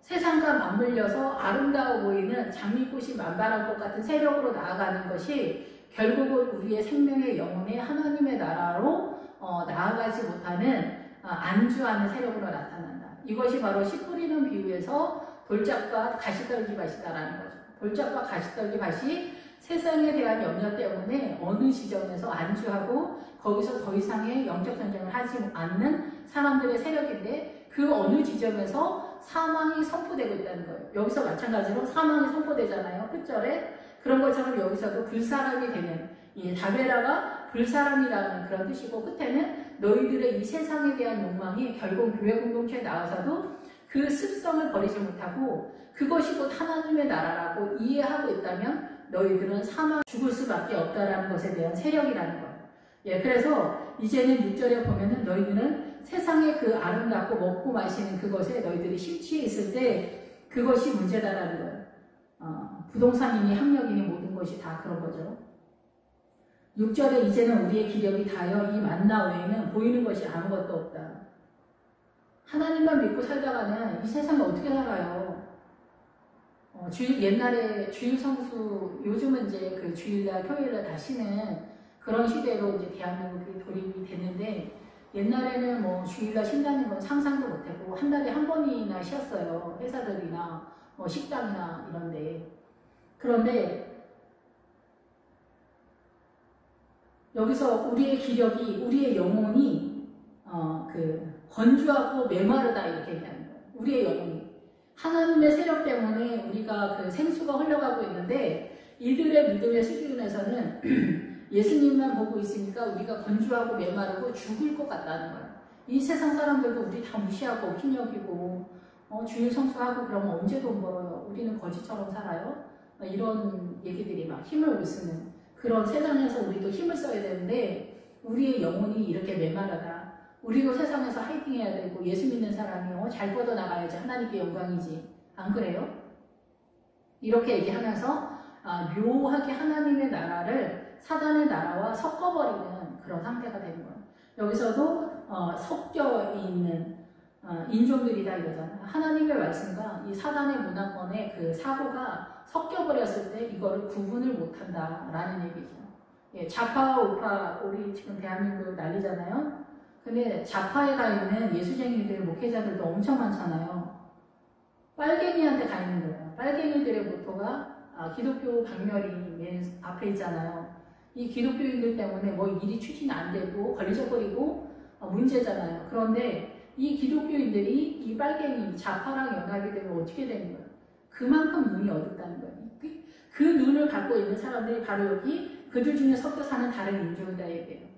세상과 맞물려서 아름다워 보이는 장미꽃이 만발할 것 같은 세력으로 나아가는 것이 결국은 우리의 생명의 영혼의 하나님의 나라로 나아가지 못하는 안주하는 세력으로 나타난다. 이것이 바로 씨 뿌리는 비유에서 돌짝과 가시떨기 밭이다라는 거죠. 돌짝과 가시떨기 밭이 세상에 대한 염려 때문에 어느 지점에서 안주하고 거기서 더 이상의 영적 전쟁을 하지 않는 사람들의 세력인데 그 어느 지점에서 사망이 선포되고 있다는 거예요. 여기서 마찬가지로 사망이 선포되잖아요. 끝절에. 그런 것처럼 여기서도 불사람이 되는, 이 다베라가 불사람이라는 그런 뜻이고 끝에는 너희들의 이 세상에 대한 욕망이 결국 교회 공동체에 나와서도 그 습성을 버리지 못하고 그것이 곧 하나님의 나라라고 이해하고 있다면 너희들은 죽을 수밖에 없다라는 것에 대한 세력이라는 거예요. 예, 그래서 이제는 6절에 보면은 너희들은 세상의 그 아름답고 먹고 마시는 그것에 너희들이 심취해 있을 때 그것이 문제다라는 거예요. 부동산이니 학력이니 모든 것이 다 그런 거죠. 6절에 이제는 우리의 기력이 다여 이 만나 외에는 보이는 것이 아무것도 없다. 하나님만 믿고 살다가는 이 세상에 어떻게 살아요? 옛날에 주일 성수, 요즘은 이제 그 주일날, 토요일날 다 쉬는 그런 시대로 이제 대한민국이 돌입이 됐는데, 옛날에는 뭐 주일날 쉰다는 건 상상도 못했고, 한 달에 한 번이나 쉬었어요. 회사들이나 뭐 식당이나 이런데. 그런데 여기서 우리의 기력이, 우리의 영혼이 건조하고 메마르다 이렇게 얘기하는 거예요. 우리의 영혼이. 하나님의 세력 때문에 우리가 그 생수가 흘러가고 있는데 이들의 믿음의 수준에서는 예수님만 보고 있으니까 우리가 건조하고 메마르고 죽을 것 같다는 거예요. 이 세상 사람들도 우리 다 무시하고 핑여기고 주일 성수하고 그러면 언제 돈 벌어요? 우리는 거지처럼 살아요? 이런 얘기들이 막 힘을 못 쓰는 그런 세상에서 우리도 힘을 써야 되는데 우리의 영혼이 이렇게 메마르다. 우리도 세상에서 화이팅 해야 되고 예수 믿는 사람이 잘 뻗어나가야지 하나님께 영광이지. 안 그래요? 이렇게 얘기하면서 묘하게 하나님의 나라를 사단의 나라와 섞어버리는 그런 상태가 되는 거예요. 여기서도 섞여 있는 인종들이다 이러잖아요. 하나님의 말씀과 이 사단의 문화권의 그 사고가 섞여버렸을 때 이거를 구분을 못한다라는 얘기죠. 예, 좌파와 우파, 우리 지금 대한민국 난리잖아요. 근데 좌파에 가 있는 예수쟁이들, 목회자들도 엄청 많잖아요. 빨갱이한테 가 있는 거예요. 빨갱이들의 모토가 기독교 박멸이 맨 앞에 있잖아요. 이 기독교인들 때문에 뭐 일이 추진 안 되고 걸리적거리고 문제잖아요. 그런데 이 기독교인들이 이 빨갱이 좌파랑 연합이 되면 어떻게 되는 거예요? 그만큼 눈이 어둡다는 거예요. 그 눈을 갖고 있는 사람들이 바로 여기 그들 중에 섞여 사는 다른 인종이다 얘기해요.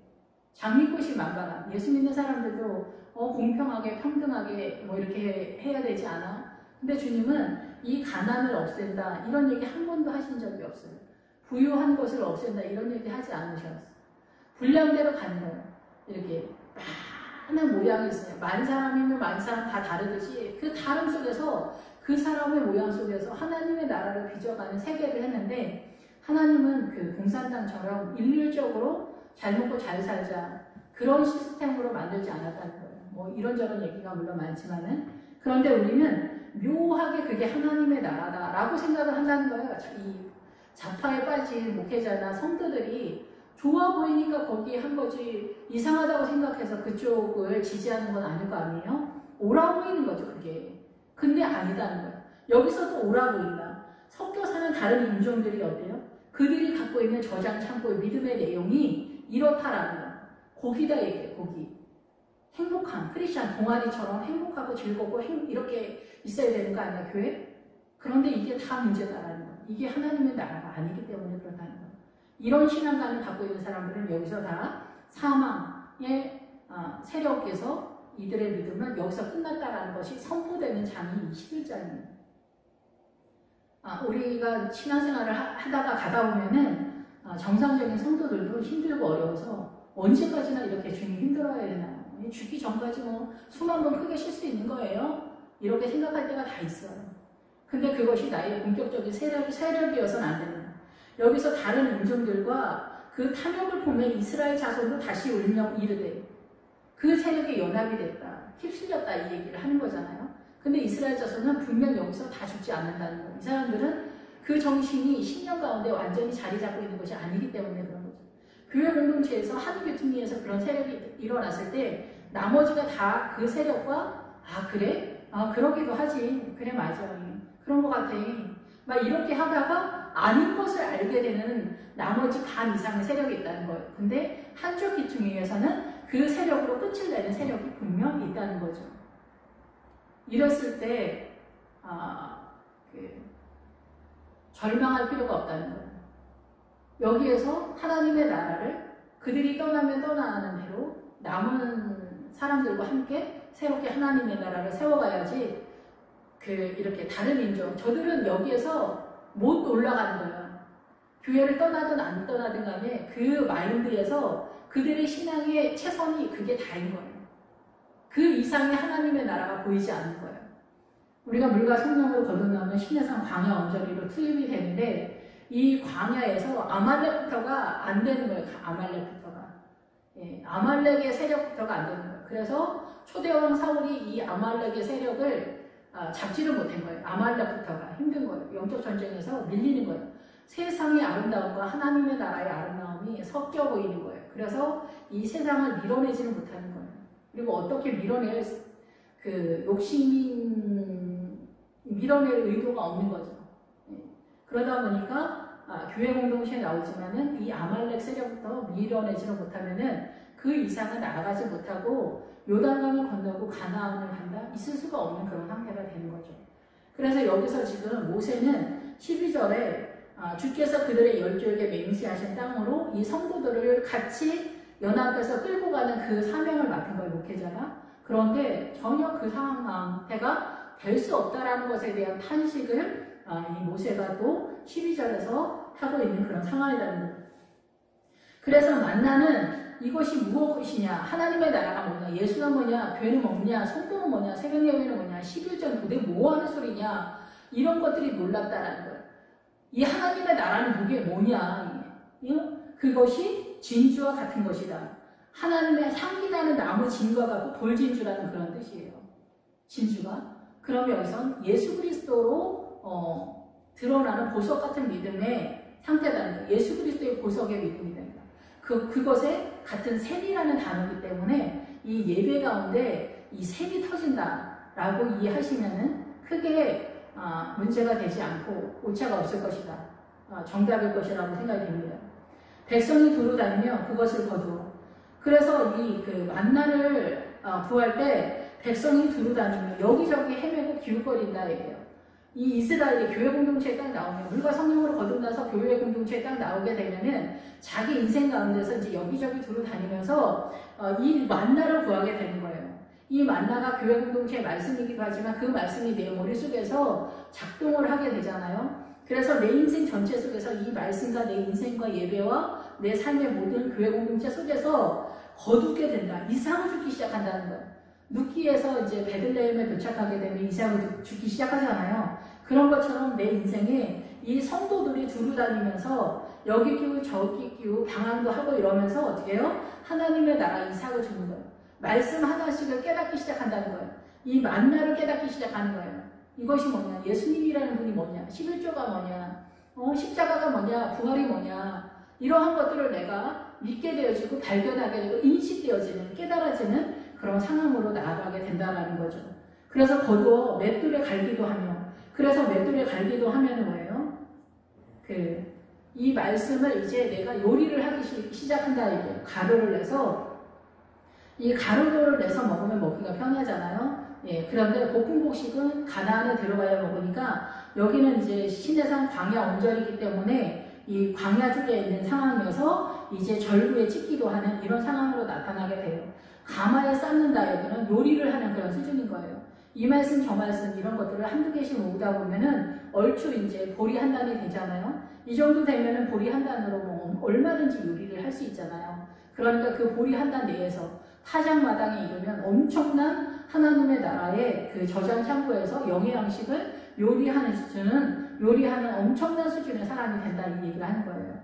장미꽃이 만발한 예수 믿는 사람들도 공평하게 평등하게 뭐 이렇게 해야 되지 않아? 근데 주님은 이 가난을 없앤다 이런 얘기 한 번도 하신 적이 없어요. 부유한 것을 없앤다 이런 얘기 하지 않으셨어요. 분량대로 가는 거예요. 이렇게 많은 모양이 있어요. 만 사람이면 만 사람 다 다르듯이 그 다름 속에서 그 사람의 모양 속에서 하나님의 나라를 빚어가는 세계를 했는데 하나님은 그 공산당처럼 일률적으로 잘 먹고 잘 살자 그런 시스템으로 만들지 않았다는 거예요. 뭐 이런저런 얘기가 물론 많지만은, 그런데 우리는 묘하게 그게 하나님의 나라다라고 생각을 한다는 거예요. 이 자파에 빠진 목회자나 성도들이 좋아 보이니까 거기에 한 거지, 이상하다고 생각해서 그쪽을 지지하는 건 아닐 거 아니에요? 옳아 보이는 거죠, 그게. 근데 아니다는 거예요. 여기서도 옳아 보인다. 섞여 사는 다른 인종들이 어때요? 그들이 갖고 있는 저장 창고의 믿음의 내용이 이렇다라는 거예요. 고기다 얘기해요, 고기. 행복한, 크리스찬 동아리처럼 행복하고 즐겁고 이렇게 있어야 되는 거 아니야, 교회? 그런데 이게 다 문제다라는 거예요. 이게 하나님의 나라가 아니기 때문에 그렇다는 거예요. 이런 신앙관을 갖고 있는 사람들은 여기서 다 사망의 세력에서 이들의 믿음은 여기서 끝났다라는 것이 선포되는 장이 21장입니다. 우리가 신앙생활을 하다가 가다 보면은 정상적인 성도들도 힘들고 어려워서 언제까지나 이렇게 주님 힘들어야 되나요? 죽기 전까지 뭐 수만 번 크게 쉴 수 있는 거예요? 이렇게 생각할 때가 다 있어요. 근데 그것이 나의 본격적인 세력이어서는 안 됩니다. 여기서 다른 인종들과 그 탐욕을 보면 이스라엘 자손도 다시 울며 이르되 그 세력이 연합이 됐다, 휩쓸렸다 이 얘기를 하는 거잖아요. 근데 이스라엘 자손은 분명 여기서 다 죽지 않는다는 거예요. 이 사람들은 그 정신이 10년 가운데 완전히 자리 잡고 있는 것이 아니기 때문에 그런 거죠. 교회 공동체에서 한 교통위에서 그런 세력이 일어났을 때 나머지가 다 그 세력과 그래? 그러기도 하지. 그래 맞아. 그런 것 같아. 막 이렇게 하다가 아닌 것을 알게 되는 나머지 반 이상의 세력이 있다는 거예요. 근데 한쪽 기퉁위에서는 그 세력으로 끝을 내는 세력이 분명히 있다는 거죠. 이랬을 때 절망할 필요가 없다는 거예요. 여기에서 하나님의 나라를 그들이 떠나면 떠나는 대로 남은 사람들과 함께 새롭게 하나님의 나라를 세워가야지 이렇게 다른 인종, 저들은 여기에서 못 올라가는 거예요. 교회를 떠나든 안 떠나든 간에 그 마인드에서 그들의 신앙의 최선이 그게 다인 거예요. 그 이상의 하나님의 나라가 보이지 않는 거예요. 우리가 물과 성령으로 거듭나면 신해상 광야 언저리로 투입이 되는데 이 광야에서 아말렉부터가 안 되는 거예요. 아말렉부터가. 아말렉의 세력부터가 안 되는 거예요. 그래서 초대왕 사울이 이 아말렉의 세력을 잡지를 못한 거예요. 아말렉부터가 힘든 거예요. 영적 전쟁에서 밀리는 거예요. 세상의 아름다움과 하나님의 나라의 아름다움이 섞여 보이는 거예요. 그래서 이 세상을 밀어내지는 못하는 거예요. 그리고 어떻게 밀어낼 밀어낼 의도가 없는 거죠. 그러다 보니까 교회 공동체에 나오지만은 이 아말렉 세력부터 밀어내지를 못하면은 그 이상은 나아가지 못하고 요단강을 건너고 가나안을 간다? 있을 수가 없는 그런 상태가 되는 거죠. 그래서 여기서 지금 모세는 12절에 주께서 그들의 열조에게 맹세하신 땅으로 이 성도들을 같이 연합해서 끌고 가는 그 사명을 맡은 거예요, 목회자가. 그런데 전혀 그 상태가 될 수 없다라는 것에 대한 탄식을 이 모세가 또 12절에서 하고 있는 그런 상황이라는 거예요. 그래서 만나는 이것이 무엇이냐, 하나님의 나라가 뭐냐, 예수는 뭐냐, 교회는 뭐냐, 성도는 뭐냐, 새벽예배는 뭐냐, 11절 도대체 뭐 하는 소리냐, 이런 것들이 놀랍다라는 거예요. 이 하나님의 나라는 그게 뭐냐, 그것이 진주와 같은 것이다. 하나님의 향기 나는 나무 진과 같고 돌진주라는 그런 뜻이에요. 진주가. 그럼 여기선 예수 그리스도로 드러나는 보석 같은 믿음의 상태라는 거예요. 예수 그리스도의 보석의 믿음이다. 그것에 같은 샘이라는 단어이기 때문에 이 예배 가운데 이 샘이 터진다라고 이해하시면은 크게 문제가 되지 않고 오차가 없을 것이다. 정답일 것이라고 생각이 됩니다. 백성이 두루 다니며 그것을 거두어. 그래서 만나를 구할 때 백성이 두루 다니며 여기저기 헤매고 기웃거린다 이래요. 이 이스라엘이 교회 공동체에 딱 나오면, 물과 성령으로 거듭나서 교회 공동체에 딱 나오게 되면은 자기 인생 가운데서 이제 여기저기 두루 다니면서 이 만나를 구하게 되는 거예요. 이 만나가 교회 공동체의 말씀이기도 하지만 그 말씀이 내 머릿속에서 작동을 하게 되잖아요. 그래서 내 인생 전체 속에서 이 말씀과 내 인생과 예배와 내 삶의 모든 교회 공동체 속에서 거두게 된다. 이상을 죽기 시작한다는 거예요. 눕기에서 이제 베들레헴에 도착하게 되면 이삭을 죽기 시작하잖아요. 그런 것처럼 내 인생에 이 성도들이 두루 다니면서 여기 끼우 저기 끼우 방황도 하고 이러면서 어떻게 해요? 하나님의 나라 이삭을 주는 거예요. 말씀 하나씩을 깨닫기 시작한다는 거예요. 이 만나를 깨닫기 시작하는 거예요. 이것이 뭐냐? 예수님이라는 분이 뭐냐? 11조가 뭐냐? 십자가가 뭐냐? 부활이 뭐냐? 이러한 것들을 내가 믿게 되어지고 발견하게 되고 인식되어지는, 깨달아지는 그런 상황으로 나아가게 된다는 거죠. 그래서 거두어 맷돌에 갈기도 하며, 그래서 맷돌에 갈기도 하면 뭐예요? 이 말씀을 이제 내가 요리를 하기 시작한다 이거예요. 가루를 내서, 이 가루를 내서 먹으면 먹기가 편하잖아요. 예, 그런데 볶음곡식은 가나안에 들어가야 먹으니까 여기는 이제 시내산 광야 언저리이기 때문에 이 광야 쪽에 있는 상황이어서 이제 절구에 찍기도 하는 이런 상황으로 나타나게 돼요. 가마에 쌓는다 여기는 요리를 하는 그런 수준인 거예요. 이 말씀 저 말씀 이런 것들을 한두 개씩 모으다 보면은 얼추 이제 보리 한 단이 되잖아요. 이 정도 되면은 보리 한 단으로 뭐 얼마든지 요리를 할 수 있잖아요. 그러니까 그 보리 한 단 내에서 타작마당에 이르면 엄청난 하나님의 나라의 그 저장 창고에서 영의 양식을 요리하는 수준은 요리하는 엄청난 수준의 사람이 된다 이 얘기를 하는 거예요.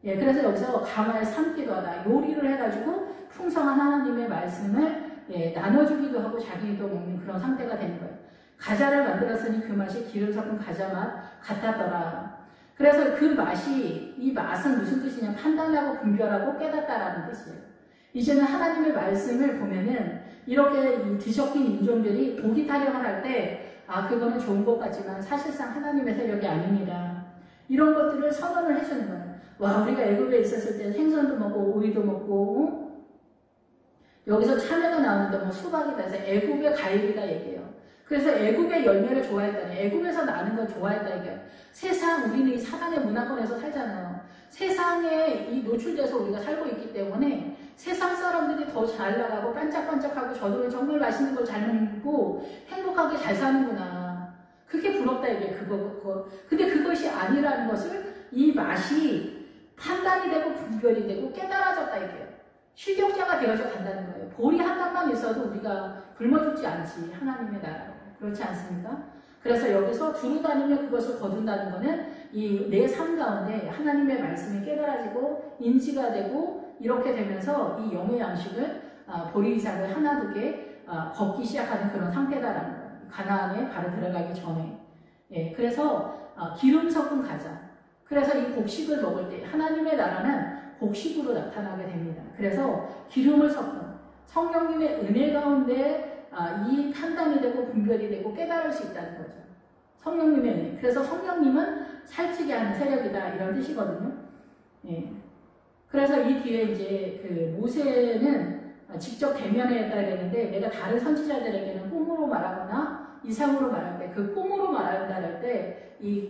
예, 그래서 여기서 가마에 삶기도 하다 요리를 해가지고 풍성한 하나님의 말씀을 예, 나눠주기도 하고 자기도 먹는 그런 상태가 되는 거예요. 가자를 만들었으니 그 맛이 기름 섞은 가자 맛 같았더라. 그래서 그 맛이 이 맛은 무슨 뜻이냐 판단하고 분별하고 깨닫다라는 뜻이에요. 이제는 하나님의 말씀을 보면은 이렇게 이 뒤섞인 인종들이 고기 타령을 할 때 아 그거는 좋은 것 같지만 사실상 하나님의 세력이 아닙니다. 이런 것들을 선언을 해주는 거예요. 와 우리가 애굽에 있었을 때 생선도 먹고 오이도 먹고 여기서 참외가 나오는데 뭐 수박이다 해서 애굽의 과일이다 얘기해요. 그래서 애굽의 열매를 좋아했다니 애굽에서 나는 걸 좋아했다 얘기해요. 세상 우리는 이 사단의 문화권에서 살잖아요. 세상에 이 노출돼서 우리가 살고 있기 때문에 세상 사람들이 더 잘 나가고 반짝반짝하고 저도 정말 맛있는 걸 잘 먹고 행복하게 잘 사는구나. 그게 부럽다 이게 그거. 근데 그것이 아니라는 것을 이 맛이 판단이 되고 분별이 되고 깨달아졌다 이게요. 실력자가 되어져 간다는 거예요. 보리 한 단만 있어도 우리가 굶어 죽지 않지 하나님의 나라로. 그렇지 않습니까? 그래서 여기서 두루 다니며 그것을 거둔다는 것은 이 내 삶 가운데 하나님의 말씀이 깨달아지고 인지가 되고 이렇게 되면서 이 영의 양식을 보리 이삭을 하나 두 개 걷기 시작하는 그런 상태다라는 거예요. 가나안에 바로 들어가기 전에. 예, 그래서 기름 섞은 가자. 그래서 이 곡식을 먹을 때 하나님의 나라는 곡식으로 나타나게 됩니다. 그래서 기름을 섞은 성령님의 은혜 가운데 이 판단이 되고 분별이 되고 깨달을 수 있다는 거죠. 성령님의 은혜. 그래서 성령님은 살찌게 하는 세력이다 이런 뜻이거든요. 예. 그래서 이 뒤에 이제 그 모세는 직접 대면했다 그랬는데 내가 다른 선지자들에게는 꿈으로 말하거나 이상으로 말할 때 그 꿈으로 말한다 할 때 이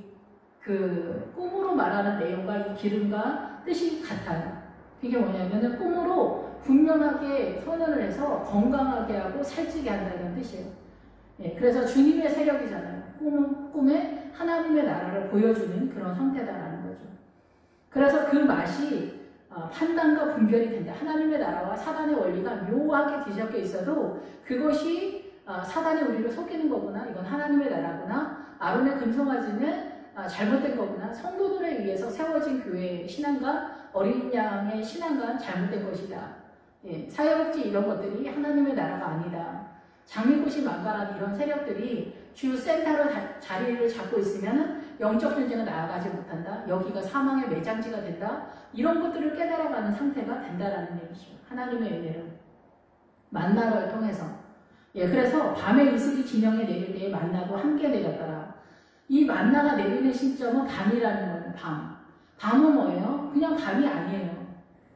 그 꿈으로 말하는 내용과 이 기름과 뜻이 같아요. 그게 뭐냐면은 꿈으로 분명하게 선언을 해서 건강하게 하고 살찌게 한다는 뜻이에요. 예, 그래서 주님의 세력이잖아요. 꿈에 하나님의 나라를 보여주는 그런 형태다라는 거죠. 그래서 그 맛이 판단과 분별이 된다. 하나님의 나라와 사단의 원리가 묘하게 뒤섞여 있어도 그것이 사단이 우리를 속이는 거구나. 이건 하나님의 나라구나. 아론의 금송아지는 잘못된 거구나. 성도들에 의해서 세워진 교회의 신앙과 어린 양의 신앙과 잘못된 것이다. 예, 사회복지 이런 것들이 하나님의 나라가 아니다. 장미꽃이 망가란 이런 세력들이 주 센터로 자리를 잡고 있으면 영적 전쟁은 나아가지 못한다. 여기가 사망의 매장지가 된다. 이런 것들을 깨달아가는 상태가 된다라는 얘기죠. 하나님의 은혜를 만나를 통해서. 예, 그래서 밤에 이슬이 진영에 내릴 때에 만나도 함께 내렸더라. 이 만나가 내리는 시점은 밤이라는 거예요. 밤은 뭐예요? 그냥 밤이 아니에요.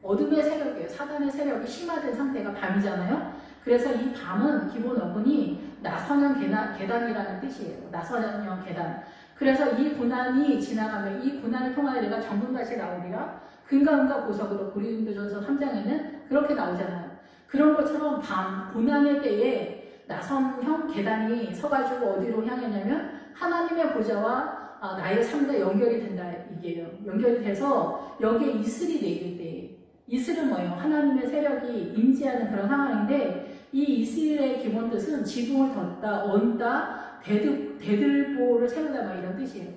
어둠의 세력이에요. 사단의 세력이 심화된 상태가 밤이잖아요. 그래서 이 밤은 기본 어근이 나선형 계단이라는 뜻이에요. 나선형 계단. 그래서 이 고난이 지나가면 이 고난을 통하여 내가 정금같이 나오리라. 금과 보석으로 고린도전서 3장에는 그렇게 나오잖아요. 그런 것처럼 밤, 고난의 때에 나선형 계단이 서가지고 어디로 향했냐면 하나님의 보좌와 나의 삶과 연결이 된다 이게요. 연결이 돼서 여기에 이슬이 내릴 때 이슬은 뭐예요? 하나님의 세력이 임재하는 그런 상황인데 이 이슬의 기본 뜻은 지붕을 덮다, 얹다, 대들보를 세우다 막 이런 뜻이에요.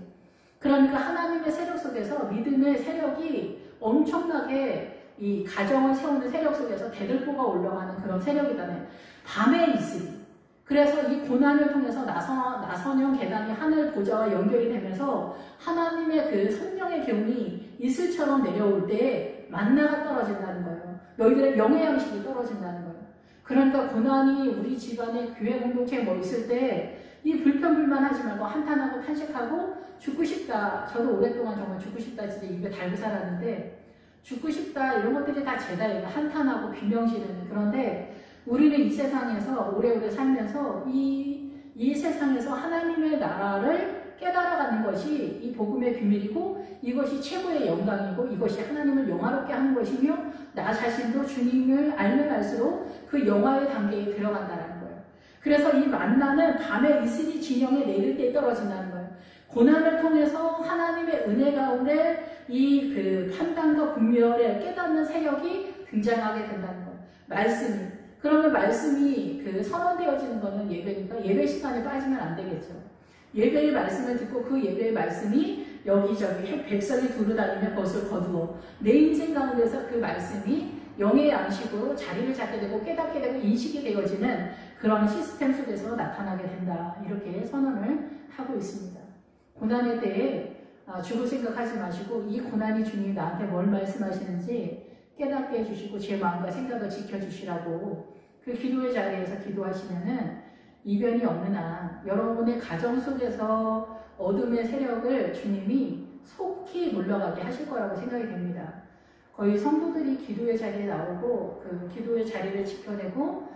그러니까 하나님의 세력 속에서 믿음의 세력이 엄청나게 이 가정을 세우는 세력 속에서 대들보가 올라가는 그런 세력이다네. 밤에 있으리. 그래서 이 고난을 통해서 나선형 계단이 하늘 보좌와 연결이 되면서 하나님의 그 성령의 기운이 이슬처럼 내려올 때 만나가 떨어진다는 거예요. 너희들의 영의 양식이 떨어진다는 거예요. 그러니까 고난이 우리 집안에 교회 공동체에 뭐 있을 때 이 불평불만하지 말고 한탄하고 탄식하고 죽고 싶다. 저도 오랫동안 정말 죽고 싶다 진짜 입에 달고 살았는데 죽고 싶다 이런 것들이 다 죄다 한탄하고 비명지르는. 그런데 우리는 이 세상에서 오래오래 살면서 이 세상에서 하나님의 나라를 깨달아가는 것이 이 복음의 비밀이고 이것이 최고의 영광이고 이것이 하나님을 영화롭게 하는 것이며 나 자신도 주님을 알면 알수록 그 영화의 단계에 들어간다는 거예요. 그래서 이 만나는 밤에 이슬이 진영에 내릴 때 떨어진다는 거예요. 고난을 통해서 하나님의 은혜 가운데 이 그 판단과 분별에 깨닫는 세력이 등장하게 된다는 거예요. 말씀이. 그러면 말씀이 그 선언되어지는 거는 예배니까 예배 시간에 빠지면 안 되겠죠. 예배의 말씀을 듣고 그 예배의 말씀이 여기저기 백성이 두루다니며 그것을 거두어 내 인생 가운데서 그 말씀이 영의 양식으로 자리를 잡게 되고 깨닫게 되고 인식이 되어지는 그런 시스템 속에서 나타나게 된다. 이렇게 선언을 하고 있습니다. 고난의 때에 죽을 생각하지 마시고 이 고난이 주님이 나한테 뭘 말씀하시는지 깨닫게 해주시고 제 마음과 생각을 지켜주시라고 그 기도의 자리에서 기도하시면은 이변이 없는 한 여러분의 가정 속에서 어둠의 세력을 주님이 속히 물러가게 하실 거라고 생각이 됩니다. 거의 성도들이 기도의 자리에 나오고 그 기도의 자리를 지켜내고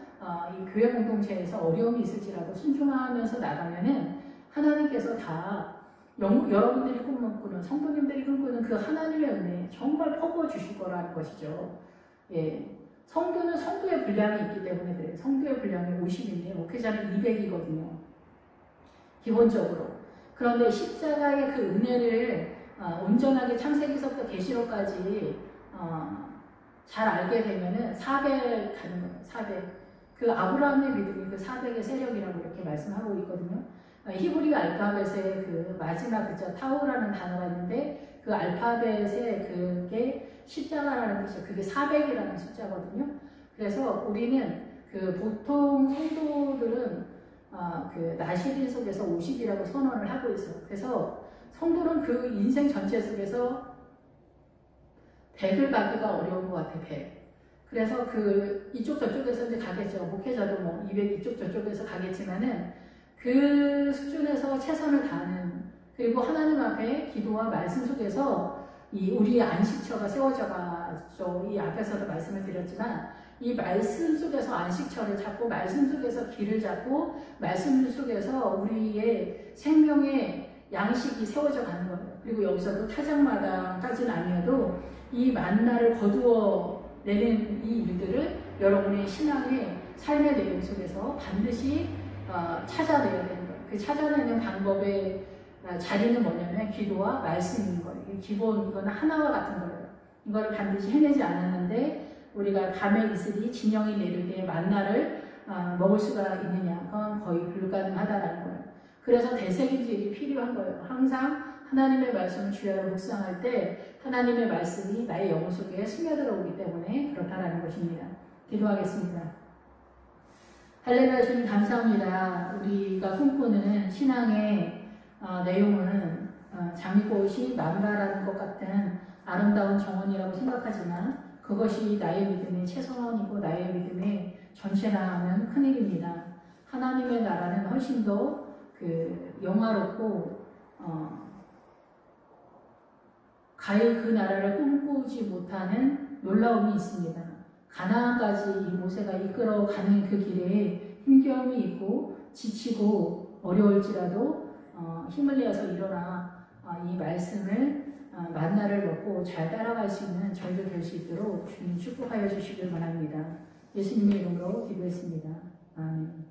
이 교회 공동체에서 어려움이 있을지라도 순종하면서 나가면은 하나님께서 다 여러분들이 꿈꾸는 성도님들이 꿈꾸는 그 하나님의 은혜 정말 퍼부어 주실 거라는 것이죠. 예. 성도는 성도의 분량이 있기 때문에 그래요. 성도의 분량이 50인데 목회자는 200이거든요. 기본적으로. 그런데 십자가의 그 은혜를 온전하게 창세기서부터 계시록까지 잘 알게 되면은 400 가는 거예요. 400. 그 아브라함의 믿음이 그 400의 세력이라고 이렇게 말씀하고 있거든요. 히브리 알파벳의 그 마지막 글자 타우라는 단어가 있는데 그 알파벳의 그게 십자가라는 뜻이에요. 그게 400이라는 숫자거든요. 그래서 우리는 그 보통 성도들은 그 나시린 속에서 50이라고 선언을 하고 있어요. 그래서 성도는 그 인생 전체 속에서 100을 받기가 어려운 것 같아요. 100. 그래서 그 이쪽 저쪽에서 이제 가겠죠. 목회자도 뭐 200 이쪽 저쪽에서 가겠지만은 그 수준에서 최선을 다하는, 그리고 하나님 앞에 기도와 말씀 속에서 이 우리의 안식처가 세워져 가죠. 이 앞에서도 말씀을 드렸지만 이 말씀 속에서 안식처를 잡고 말씀 속에서 길을 잡고 말씀 속에서 우리의 생명의 양식이 세워져 가는 거예요. 그리고 여기서도 타작마다까지는 아니어도 이 만나를 거두어 내는 이 일들을 여러분의 신앙의 삶의 내용 속에서 반드시 찾아내야 되는 거예요. 그 찾아내는 방법의 자리는 뭐냐면 기도와 말씀인 거예요. 기본, 이거는 하나와 같은 거예요. 이거를 반드시 해내지 않았는데 우리가 밤의 이슬이 진영이 내릴 때 만나를 먹을 수가 있느냐, 그건 거의 불가능하다는 거예요. 그래서 대세기질이 필요한 거예요. 항상 하나님의 말씀을 주야로 묵상할 때 하나님의 말씀이 나의 영혼 속에 스며들어오기 때문에 그렇다라는 것입니다. 기도하겠습니다. 할렐루야. 주님 감사합니다. 우리가 꿈꾸는 신앙의 내용은 장미꽃이 마누라라는 것 같은 아름다운 정원이라고 생각하지만 그것이 나의 믿음의 최선이고 나의 믿음의 전체라면 큰일입니다. 하나님의 나라는 훨씬 더 영화롭고 가히 그 나라를 꿈꾸지 못하는 놀라움이 있습니다. 가나안까지 이 모세가 이끌어가는 그 길에 힘겨움이 있고 지치고 어려울지라도 힘을 내어서 일어나 이 말씀을 만나를 먹고 잘 따라갈 수 있는 저희도 될 수 있도록 주님 축복하여 주시길 바랍니다. 예수님의 이름으로 기도했습니다. 아멘.